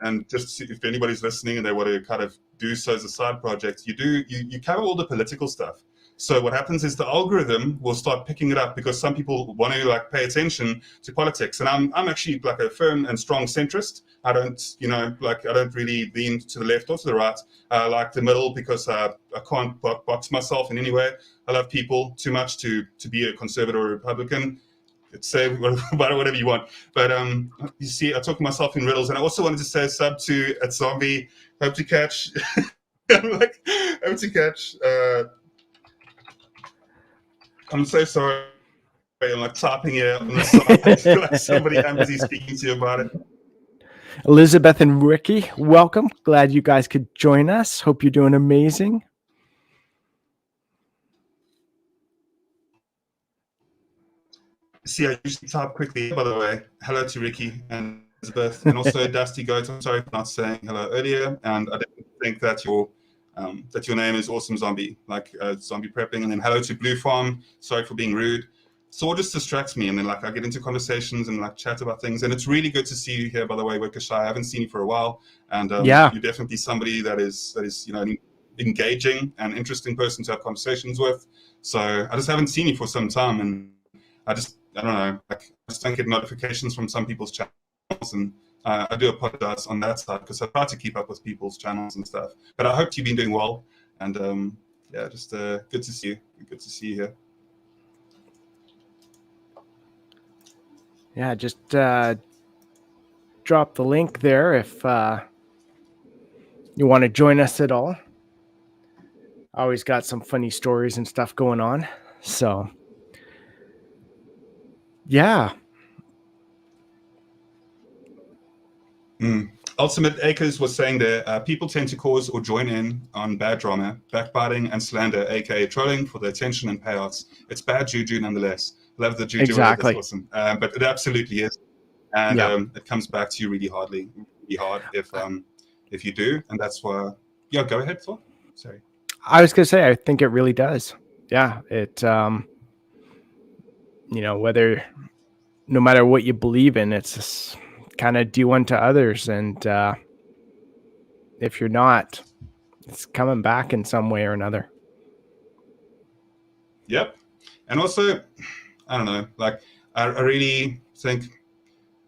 And just if anybody's listening and they want to kind of do so as a side project, you cover all the political stuff. So what happens is the algorithm will start picking it up, because some people want to pay attention to politics, and I'm actually a firm and strong centrist. I don't I don't really lean to the left or to the right. I like the middle, because I can't box myself in any way. I love people too much to be a conservative or a Republican. Say whatever you want, but you see, I talk myself in riddles. And I also wanted to say sub to at Zombie, hope to catch. Hope to catch. I'm so sorry. I'm typing here on the side. Somebody I'm busy speaking to you about it. Elizabeth and Ricky, welcome. Glad you guys could join us. Hope you're doing amazing. See, I usually type quickly, by the way. Hello to Ricky and Elizabeth, and also Dusty Goat. I'm sorry for not saying hello earlier, and I didn't think that your name is Awesome Zombie, zombie prepping. And then hello to Blue Farm. Sorry for being rude. So it just distracts me, and then I get into conversations and chat about things. And it's really good to see you here, by the way, Wikis. I haven't seen you for a while, and you're definitely somebody that is an engaging and interesting person to have conversations with. So I just haven't seen you for some time, and I don't know, I just don't get notifications from some people's channels, and I do apologize on that side, because I try to keep up with people's channels and stuff. But I hope you've been doing well, and just good to see you. Good to see you here. Yeah, just drop the link there if you want to join us at all. Always got some funny stories and stuff going on. So, yeah. Ultimate Acres was saying there, people tend to cause or join in on bad drama, backbiting and slander, aka trolling for the attention and payouts. It's bad juju nonetheless. Love the juju. Exactly. That's awesome. But it absolutely is. And it comes back to you really hard if you do. And that's why, go ahead, Phil. Sorry. I was going to say, I think it really does. Yeah. It, whether, no matter what you believe in, it's just kind of do unto others. And if you're not, it's coming back in some way or another. Yep. And also, I don't know, I really think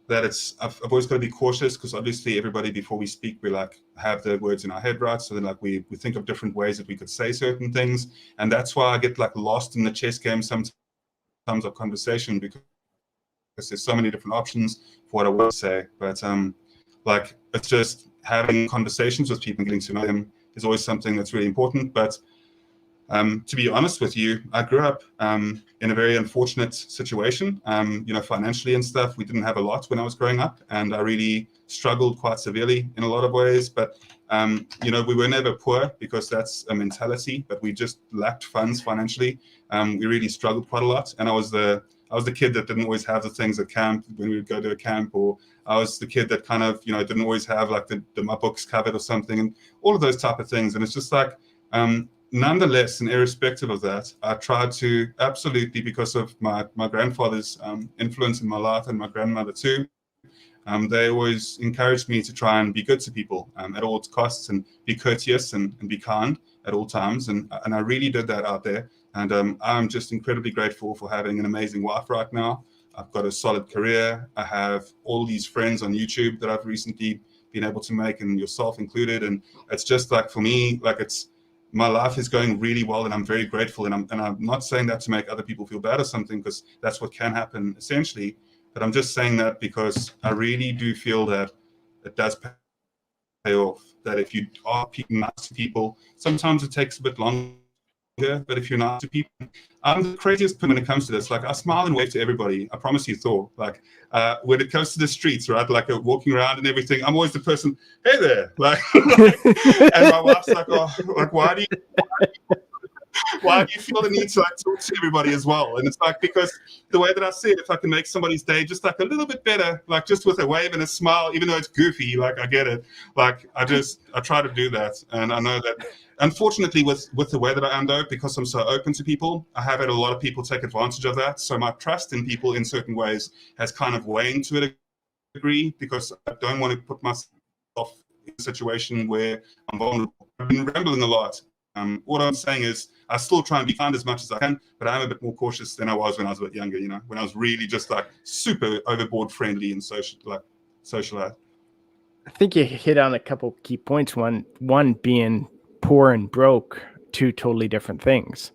that I've always got to be cautious, because obviously everybody, before we speak, we like have the words in our head, right? So then like we think of different ways that we could say certain things. And that's why I get like lost in the chess game sometimes of conversation, because there's so many different options for what I want to say. But like, it's just having conversations with people and getting to know them is always something that's really important. But to be honest with you, I grew up in a very unfortunate situation, financially and stuff. We didn't have a lot when I was growing up, and I really struggled quite severely in a lot of ways. But, we were never poor, because that's a mentality, but we just lacked funds financially. We really struggled quite a lot. And I was the kid that didn't always have the things at camp when we would go to a camp, or I was the kid that kind of, didn't always have like my books covered or something, and all of those type of things. And it's just like, nonetheless, and irrespective of that, I tried to absolutely, because of my grandfather's influence in my life, and my grandmother too, they always encouraged me to try and be good to people at all costs, and be courteous and be kind at all times. And I really did that out there. And I'm just incredibly grateful for having an amazing wife right now. I've got a solid career. I have all these friends on YouTube that I've recently been able to make, and yourself included. And it's just like, for me, like, my life is going really well, and I'm very grateful. And I'm not saying that to make other people feel bad or something, because that's what can happen essentially. But I'm just saying that because I really do feel that it does pay off. That if you are nice to people, sometimes it takes a bit longer, but if you're nice to people, I'm the craziest when it comes to this. Like, I smile and wave to everybody. I promise you, Thor. Like, when it comes to the streets, right? Like, walking around and everything, I'm always the person, hey there. Like, and my wife's like, oh, like, why do you feel the need to like talk to everybody as well? And it's like, because the way that I see it, if I can make somebody's day just like a little bit better, like just with a wave and a smile, even though it's goofy, like, I get it. Like, I try to do that. And I know that, unfortunately, with the way that I am, though, because I'm so open to people, I have had a lot of people take advantage of that. So my trust in people in certain ways has kind of waned to a degree, because I don't want to put myself in a situation where I'm vulnerable. I've been rambling a lot. What I'm saying is, I still try and be kind as much as I can, but I'm a bit more cautious than I was when I was a bit younger, when I was really just like super overboard friendly and socialized. I think you hit on a couple key points. One being poor and broke, two totally different things.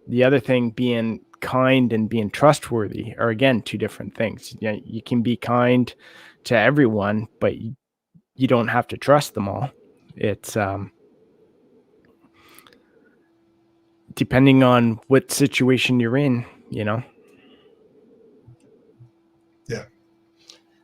The other thing being kind and being trustworthy are, again, two different things. You can be kind to everyone, but you don't have to trust them all. It's depending on what situation you're in, Yeah.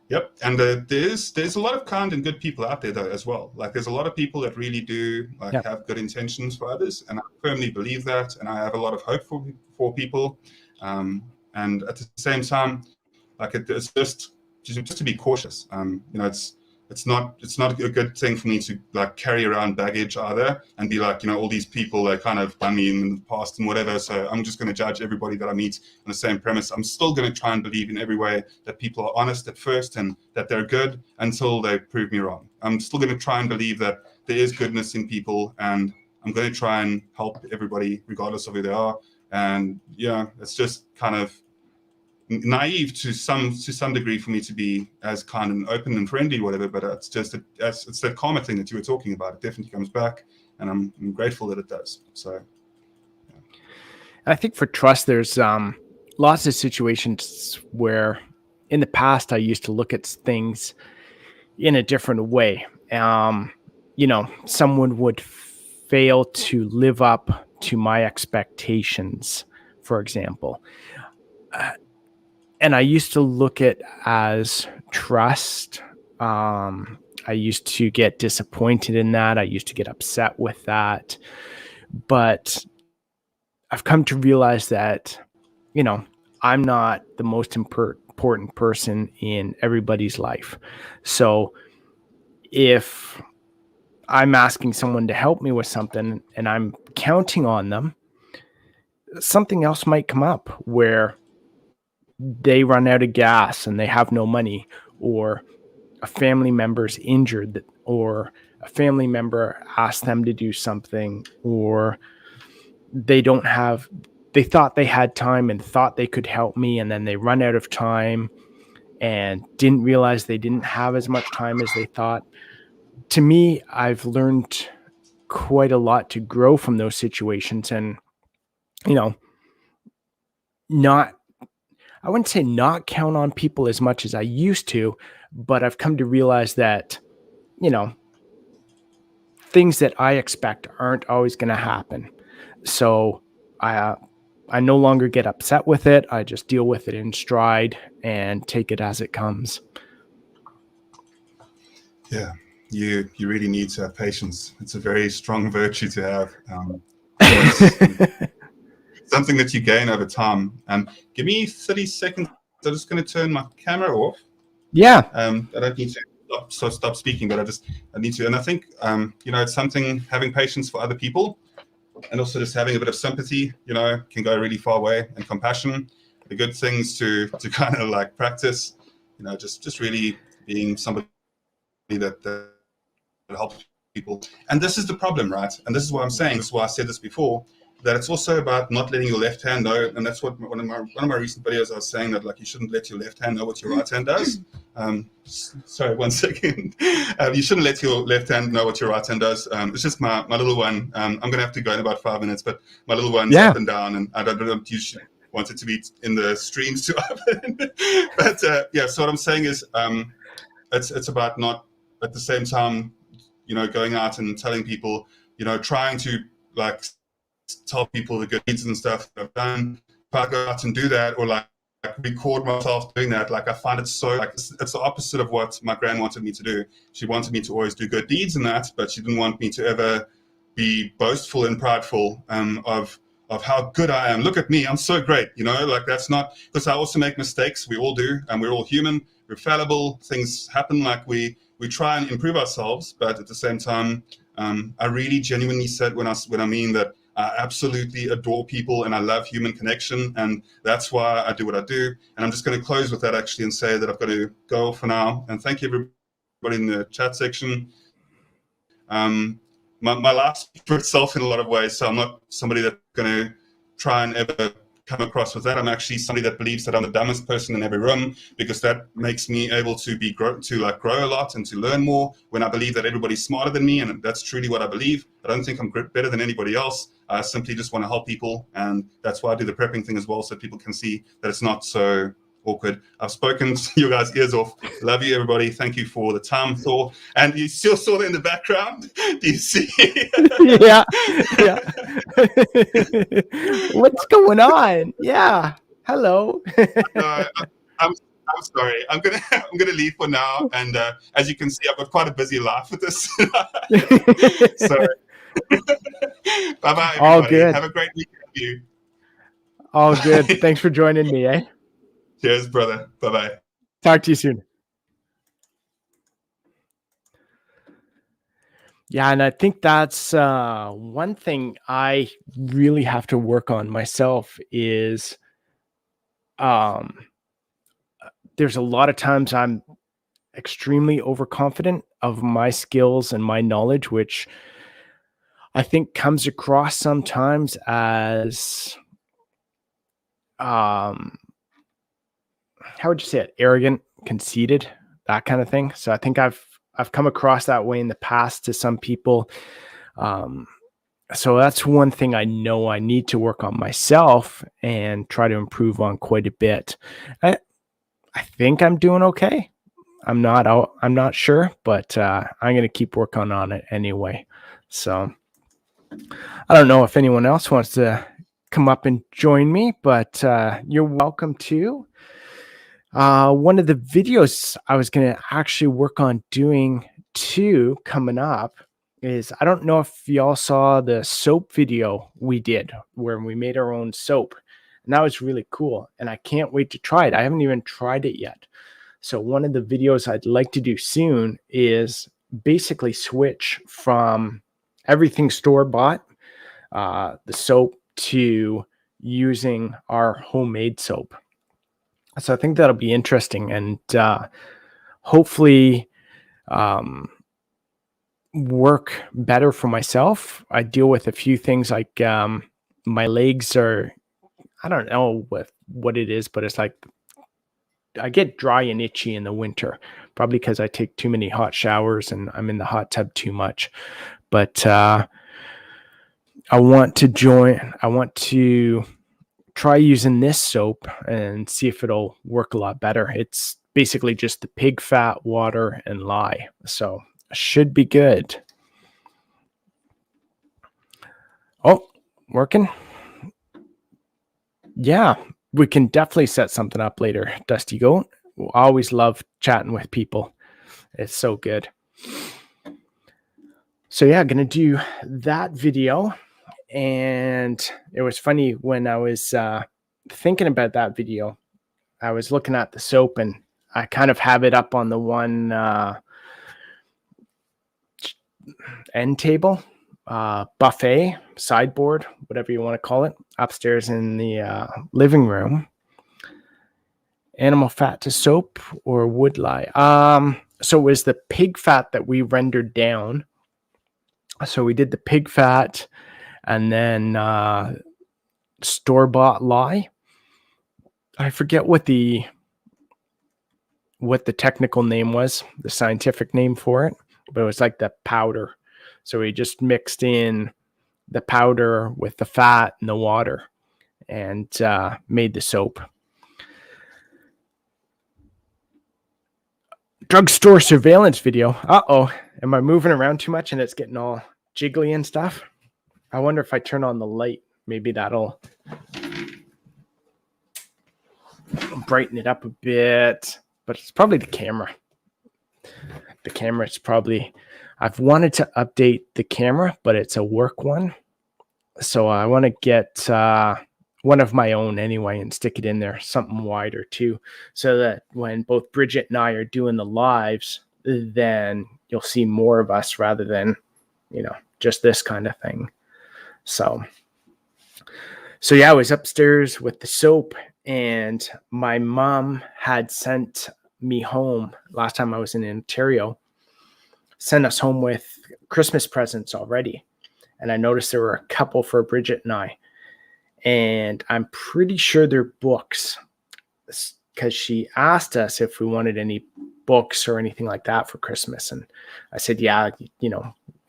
Yep. And there's a lot of kind and good people out there, though, as well. Like, there's a lot of people that really do have good intentions for others, and I firmly believe that. And I have a lot of hope for people. And at the same time, like, it's just to be cautious. It's not a good thing for me to like carry around baggage either, and be like, all these people that kind of done me in the past and whatever. So I'm just going to judge everybody that I meet on the same premise. I'm still going to try and believe in every way that people are honest at first, and that they're good until they prove me wrong. I'm still going to try and believe that there is goodness in people, and I'm going to try and help everybody regardless of who they are. And yeah, it's just kind of naive to some degree for me to be as kind and open and friendly, whatever. But it's just it's that karma thing that you were talking about. It definitely comes back, and I'm grateful that it does. So yeah. I think for trust, there's lots of situations where in the past I used to look at things in a different way. Someone would fail to live up to my expectations, for example. And I used to look at as trust. I used to get disappointed in that. I used to get upset with that. But I've come to realize that, I'm not the most important person in everybody's life. So if I'm asking someone to help me with something and I'm counting on them, something else might come up where they run out of gas and they have no money, or a family member's injured, or a family member asks them to do something, or they don't have they thought they had time and thought they could help me, and then they run out of time and didn't realize they didn't have as much time as they thought. To me, I've learned quite a lot to grow from those situations, and not, I wouldn't say not count on people as much as I used to, but I've come to realize that, things that I expect aren't always going to happen. So I no longer get upset with it. I just deal with it in stride and take it as it comes. Yeah, you really need to have patience. It's a very strong virtue to have. It's something that you gain over time. Give me 30 seconds. I'm just going to turn my camera off. Yeah. I don't need to stop speaking, but I need to. And I think, it's something, having patience for other people, and also just having a bit of sympathy, can go a really far way, and compassion, the good things to kind of like practice, just really being somebody that helps people. And this is the problem, right? And this is what I'm saying. This is why I said this before, that it's also about not letting your left hand know. And that's what one of my recent videos I was saying, that like you shouldn't let your left hand know what your right hand does. Sorry, 1 second. You shouldn't let your left hand know what your right hand does. It's just my little one. I'm going to have to go in about 5 minutes, but my little one's up and down, and I don't usually want it to be in the streams too often. But so what I'm saying is, it's about not at the same time, going out and telling people, trying to like tell people the good deeds and stuff that I've done. If I go out and do that, or like record myself doing that, like I find it so like it's the opposite of what my gran wanted me to do. She wanted me to always do good deeds and that, but she didn't want me to ever be boastful and prideful of how good I am. Look at me, I'm so great. Like that's not, because I also make mistakes. We all do, and we're all human. We're fallible. Things happen. Like we try and improve ourselves, but at the same time, I really genuinely said when I mean that I absolutely adore people and I love human connection, and that's why I do what I do. And I'm just going to close with that actually and say that I've got to go for now. And thank you everybody in the chat section. My life speaks for itself in a lot of ways, so I'm not somebody that's going to try and ever come across with that. I'm actually somebody that believes that I'm the dumbest person in every room, because that makes me able to grow a lot and to learn more when I believe that everybody's smarter than me, and that's truly what I believe. I don't think I'm better than anybody else. I simply just want to help people, and that's why I do the prepping thing as well, so people can see that it's not so awkward. I've spoken to you guys' ears off. Love you, everybody. Thank you for the time, Thor. And you still saw that in the background? Do you see? Yeah. What's going on? Yeah. Hello. I'm sorry. I'm gonna leave for now. And as you can see, I've got quite a busy life with this. So bye-bye, everybody. All good. Have a great weekend, you. All good. Thanks for joining me, eh? Cheers, brother. Bye-bye. Talk to you soon. Yeah, and I think that's one thing I really have to work on myself is there's a lot of times I'm extremely overconfident of my skills and my knowledge, which I think comes across sometimes as how would you say it? Arrogant, conceited, that kind of thing. So I think I've come across that way in the past to some people. So that's one thing I know I need to work on myself and try to improve on quite a bit. I think I'm doing okay. I'm not sure, but I'm going to keep working on it anyway. So I don't know if anyone else wants to come up and join me, but you're welcome to. One of the videos I was going to actually work on doing too coming up is, I don't know if y'all saw the soap video we did where we made our own soap, and that was really cool. And I can't wait to try it. I haven't even tried it yet. So one of the videos I'd like to do soon is basically switch from everything store-bought, the soap, to using our homemade soap. So I think that'll be interesting, and hopefully work better for myself. I deal with a few things like my legs are I don't know what it is, but it's like I get dry and itchy in the winter, probably because I take too many hot showers and I'm in the hot tub too much. But I want to try using this soap and see if it'll work a lot better. It's basically just the pig fat, water, and lye. So should be good. Oh, working. Yeah, we can definitely set something up later, Dusty Goat. Always love chatting with people. It's so good. So yeah, gonna do that video. And it was funny when I was thinking about that video, I was looking at the soap and I kind of have it up on the one end table, buffet, sideboard, whatever you want to call it, upstairs in the living room. Animal fat to soap or wood lye? So it was the pig fat that we rendered down. So we did the pig fat and then store-bought lye. I forget what the technical name was, the scientific name for it, but it was like the powder. So we just mixed in the powder with the fat and the water and made the soap. Drugstore surveillance video. Uh-oh. Am I moving around too much and it's getting all jiggly and stuff? I wonder if I turn on the light, maybe that'll brighten it up a bit. But it's probably the camera. The camera is probably... I've wanted to update the camera, but it's a work one. So I want to get one of my own anyway and stick it in there, something wider too, so that when both Bridgette and I are doing the lives, then you'll see more of us rather than, just this kind of thing. So yeah, I was upstairs with the soap and my mom had sent me home last time I was in Ontario, sent us home with Christmas presents already. And I noticed there were a couple for Bridgette and I. And I'm pretty sure they're books because she asked us if we wanted any books or anything like that for Christmas. And I said, yeah,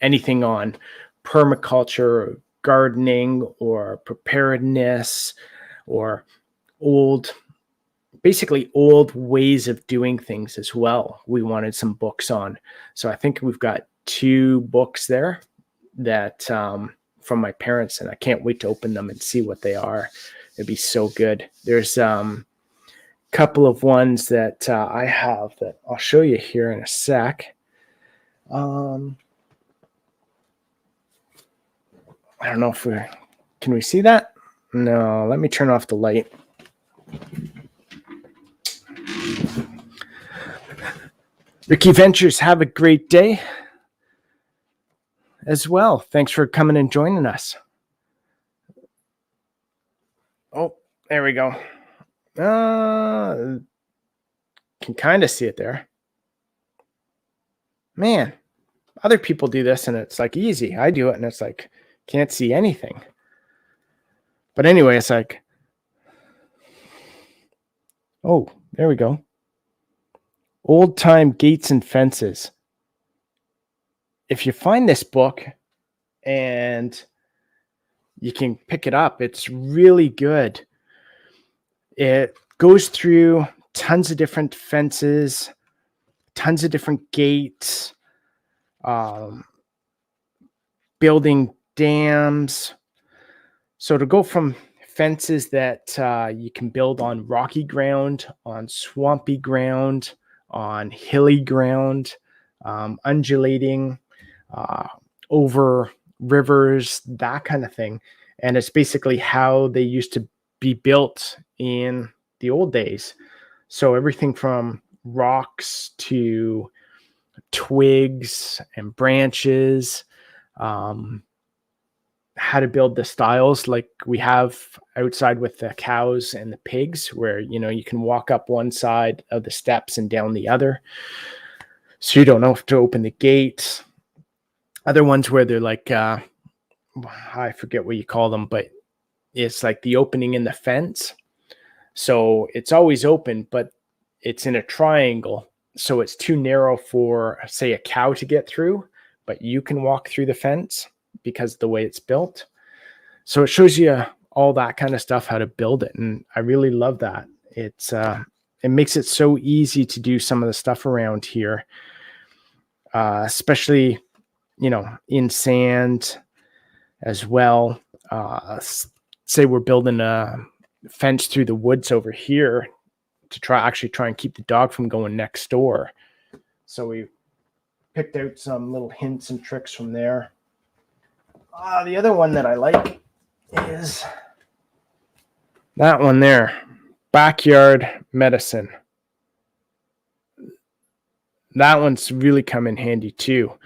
anything on permaculture or gardening or preparedness or basically old ways of doing things as well. We wanted some books on. So I think we've got 2 books there that from my parents, and I can't wait to open them and see what they are. It'd be so good. There's a couple of ones that I have that I'll show you here in a sec. I don't know if can we see that? No, let me turn off the light. Ricky Ventures, have a great day as well. Thanks for coming and joining us. Oh, there we go. Can kind of see it there. Man, other people do this and it's like easy. I do it and it's like can't see anything. But anyway, it's like, oh, there we go. Old time gates and fences. If you find this book and you can pick it up, it's really good. It goes through tons of different fences, tons of different gates, building dams. So to go from fences that you can build on rocky ground, on swampy ground, on hilly ground, undulating, over rivers, that kind of thing. And it's basically how they used to be built in the old days. So everything from rocks to twigs and branches, how to build the stiles like we have outside with the cows and the pigs, where you can walk up one side of the steps and down the other, so you don't have to open the gate. Other ones where they're like I forget what you call them, but it's like the opening in the fence. So it's always open, but it's in a triangle. So it's too narrow for, say, a cow to get through, but you can walk through the fence because of the way it's built. So it shows you all that kind of stuff, how to build it. And I really love that. It makes it so easy to do some of the stuff around here, especially, in sand as well. Say we're building a fence through the woods over here to try and keep the dog from going next door. So we picked out some little hints and tricks from there. The other one that I like is that one there, backyard medicine. That one's really come in handy too.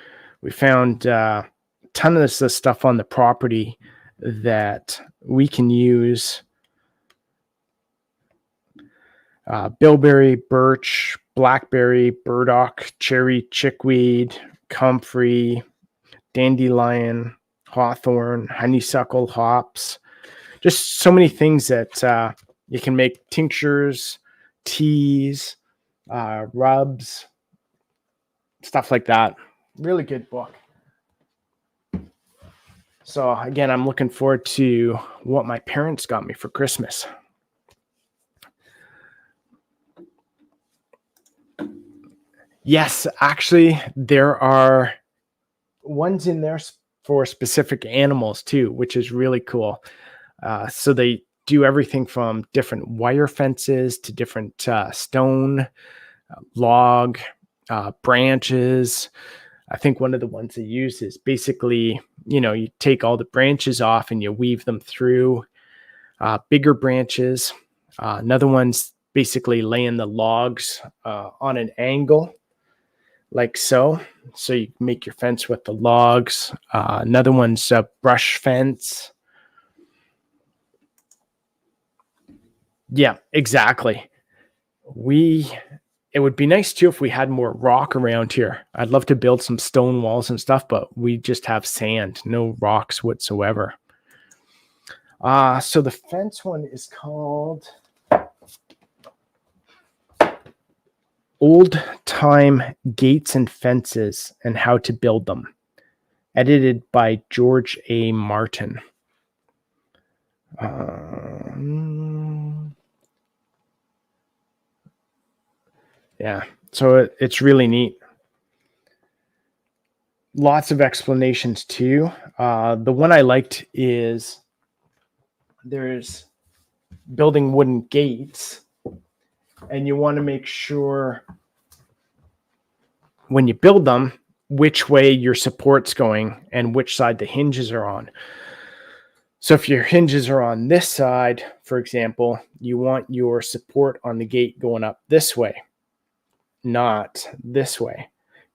We found a ton of this stuff on the property that we can use. Bilberry, birch, blackberry, burdock, cherry, chickweed, comfrey, dandelion, hawthorn, honeysuckle, hops. Just so many things that you can make tinctures, teas, rubs, stuff like that. Really good book. So again, I'm looking forward to what my parents got me for Christmas. Yes, actually, there are ones in there for specific animals too, which is really cool. So they do everything from different wire fences to different stone, log, branches. I think one of the ones they use is basically, you take all the branches off and you weave them through bigger branches. Another one's basically laying the logs on an angle like so. So you make your fence with the logs. Another one's a brush fence. Yeah, exactly. It would be nice too if we had more rock around here. I'd love to build some stone walls and stuff, but we just have sand, no rocks whatsoever. So the fence one is called Old Time Gates and Fences and How to Build Them. Edited by George A. Martin. Yeah, so it's really neat. Lots of explanations too. The one I liked is there's building wooden gates, and you want to make sure when you build them, which way your support's going and which side the hinges are on. So if your hinges are on this side, for example, you want your support on the gate going up this way, not this way,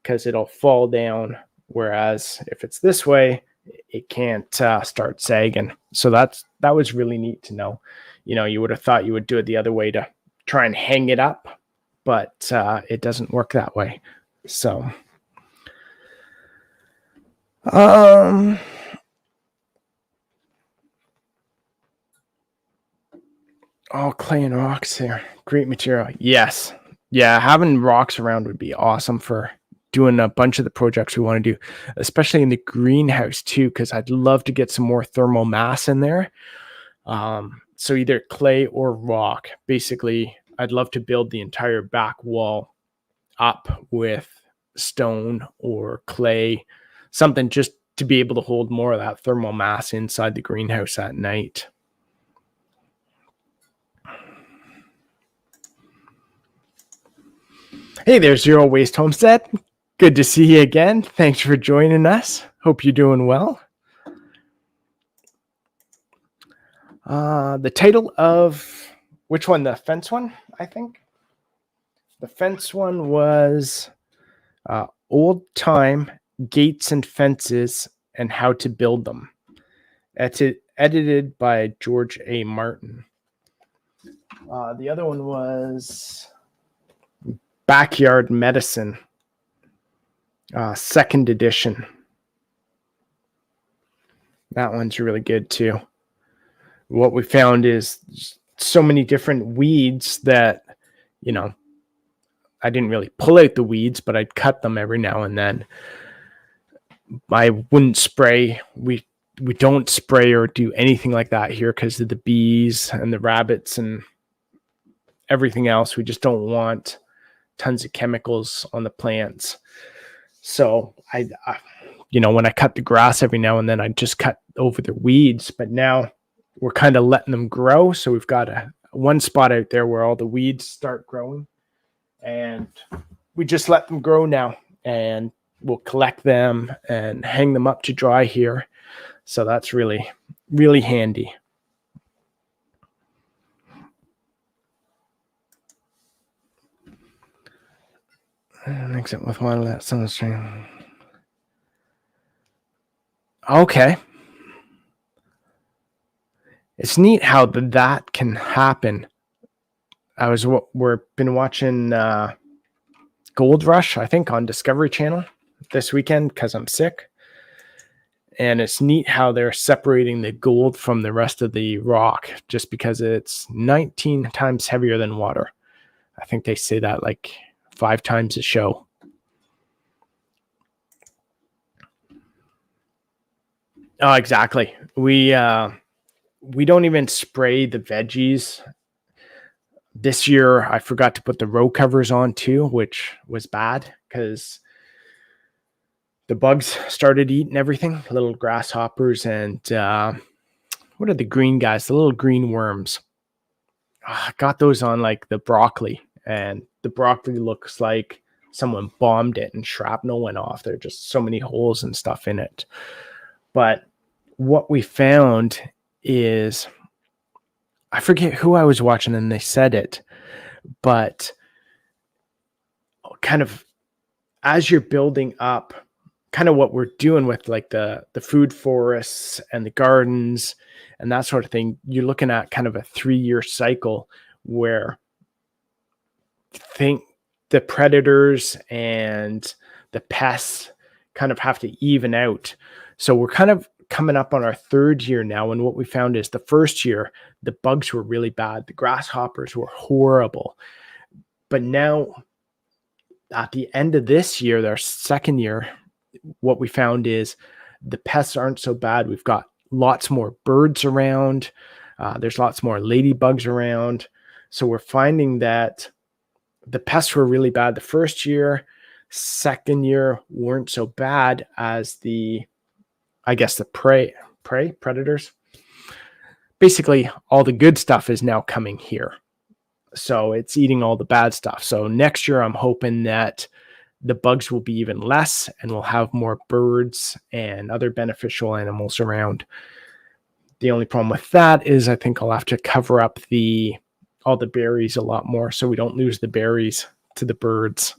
because it'll fall down. Whereas if it's this way, it can't start sagging. So that was really neat to know. You would have thought you would do it the other way to try and hang it up, but it doesn't work that way. So, clay and rocks here. Great material. Yes. Yeah, having rocks around would be awesome for doing a bunch of the projects we want to do, especially in the greenhouse too, because I'd love to get some more thermal mass in there. So either clay or rock. Basically, I'd love to build the entire back wall up with stone or clay, something just to be able to hold more of that thermal mass inside the greenhouse at night. Hey there, Zero Waste Homestead. Good to see you again. Thanks for joining us. Hope you're doing well. The title of which one? The fence one, I think. The fence one was Old Time Gates and Fences and How to Build Them. That's it, edited by George A. Martin. The other one was Backyard Medicine, second edition. That one's really good too. what we found is so many different weeds that, you know, I didn't really pull out the weeds, but I'd cut them every now and then. I wouldn't spray. We don't spray or do anything like that here because of the bees and the rabbits and everything else. We just don't want tons of chemicals on the plants. So I when I cut the grass every now and then, I just cut over the weeds. But now we're kind of letting them grow. So we've got one spot out there where all the weeds start growing, and we just let them grow now, and we'll collect them and hang them up to dry here. So that's really, really handy. Mix it with water, let sunstream. Okay. It's neat how that can happen. We've been watching Gold Rush, I think, on Discovery Channel this weekend because I'm sick. And it's neat how they're separating the gold from the rest of the rock just because it's 19 times heavier than water. I think they say that like 5 times a show. Oh, exactly. We don't even spray the veggies. This year, I forgot to put the row covers on too, which was bad because the bugs started eating everything. Little grasshoppers and what are the green guys? The little green worms. I got those on like the broccoli, and the broccoli looks like someone bombed it and shrapnel went off. There are just so many holes and stuff in it. But what we found is, I forget who I was watching and they said it, but kind of as you're building up, kind of what we're doing with like the food forests and the gardens and that sort of thing, you're looking at kind of a 3-year cycle where the predators and the pests kind of have to even out. So we're kind of coming up on our 3rd year now. And what we found is the first year, the bugs were really bad. The grasshoppers were horrible. But now at the end of this year, our 2nd year, what we found is the pests aren't so bad. We've got lots more birds around. There's lots more ladybugs around. So we're finding that the pests were really bad the first year. 2nd year weren't so bad as the predators. Basically, all the good stuff is now coming here. So it's eating all the bad stuff. So next year, I'm hoping that the bugs will be even less and we'll have more birds and other beneficial animals around. The only problem with that is I think I'll have to cover up all the berries a lot more so we don't lose the berries to the birds.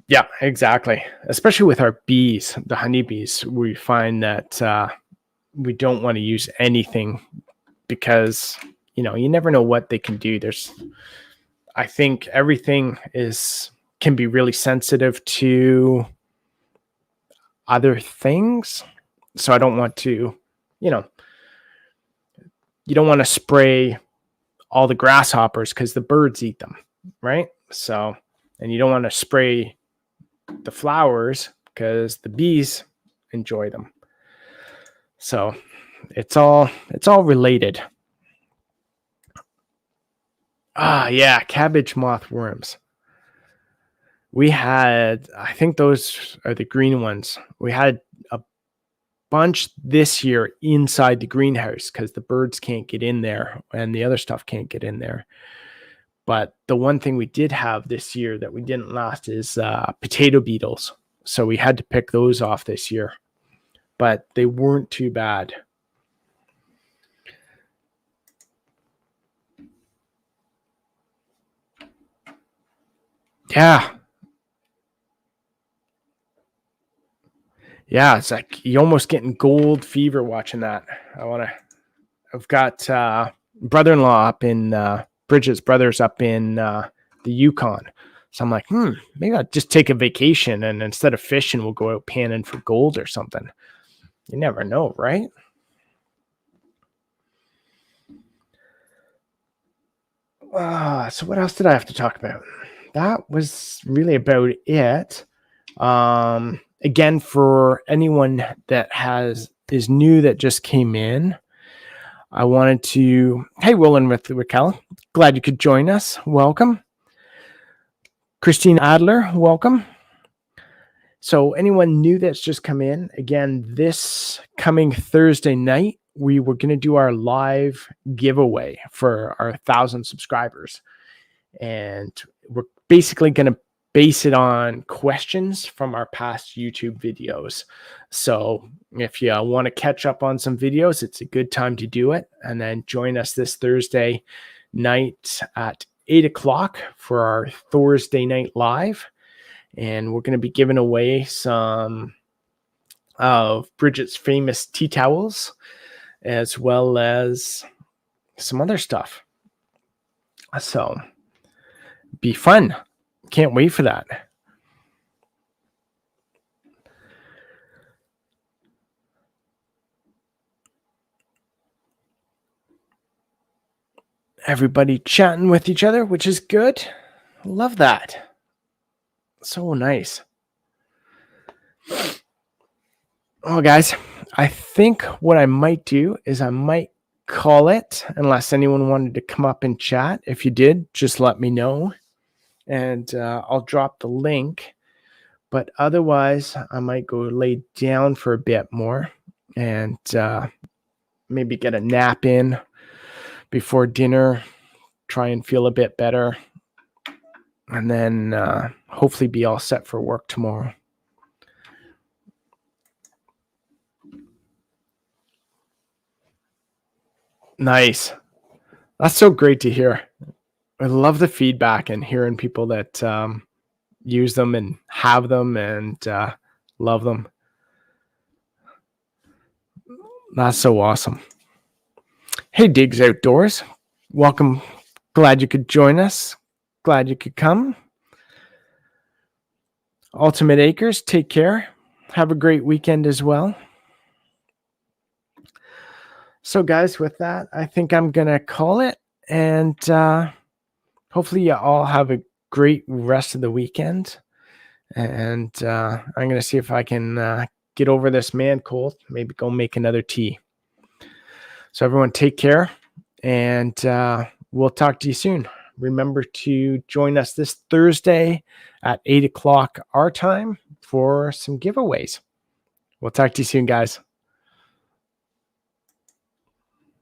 Yeah, exactly. Especially with our bees, the honeybees, we find that we don't want to use anything because, you never know what they can do. I think everything can be really sensitive to other things. So I don't want to, you don't want to spray all the grasshoppers because the birds eat them, right? So, and you don't want to spray the flowers because the bees enjoy them. So it's all related. Yeah, cabbage moth worms. We had, I think those are the green ones. We had a bunch this year inside the greenhouse because the birds can't get in there and the other stuff can't get in there. But the one thing we did have this year that we didn't last is potato beetles. So we had to pick those off this year, but they weren't too bad. Yeah. Yeah, it's like you're almost getting gold fever watching that. I've got brother-in-law up in Bridgette's brother's up in the Yukon. So I'm like, maybe I'll just take a vacation and instead of fishing, we'll go out panning for gold or something. You never know, right? So what else did I have to talk about? That was really about it. Again, for anyone that is new that just came in, I wanted to, hey, Roland with Raquel, glad you could join us. Welcome. Christine Adler, welcome. So anyone new that's just come in, again, this coming Thursday night, we were going to do our live giveaway for our 1,000 subscribers. And we're basically going to base it on questions from our past YouTube videos. So if you want to catch up on some videos, it's a good time to do it. And then join us this Thursday night at 8 o'clock for our Thursday night live. And we're going to be giving away some of Bridgette's famous tea towels, as well as some other stuff. So be fun. Can't wait for that. Everybody chatting with each other, which is good. Love that. So nice. Oh, guys, I think what I might do is I might call it, unless anyone wanted to come up and chat. If you did, just let me know, and I'll drop the link. But otherwise, I might go lay down for a bit more and maybe get a nap in before dinner, try and feel a bit better, and then hopefully be all set for work tomorrow. Nice. That's so great to hear. I love the feedback and hearing people that use them and have them and love them. That's so awesome. Hey, Digs Outdoors. Welcome. Glad you could join us. Glad you could come. Ultimate Acres, take care. Have a great weekend as well. So, guys, with that, I think I'm going to call it. And hopefully you all have a great rest of the weekend. And I'm going to see if I can get over this man cold. Maybe go make another tea. So, everyone, take care. And we'll talk to you soon. Remember to join us this Thursday at 8 o'clock our time for some giveaways. We'll talk to you soon, guys.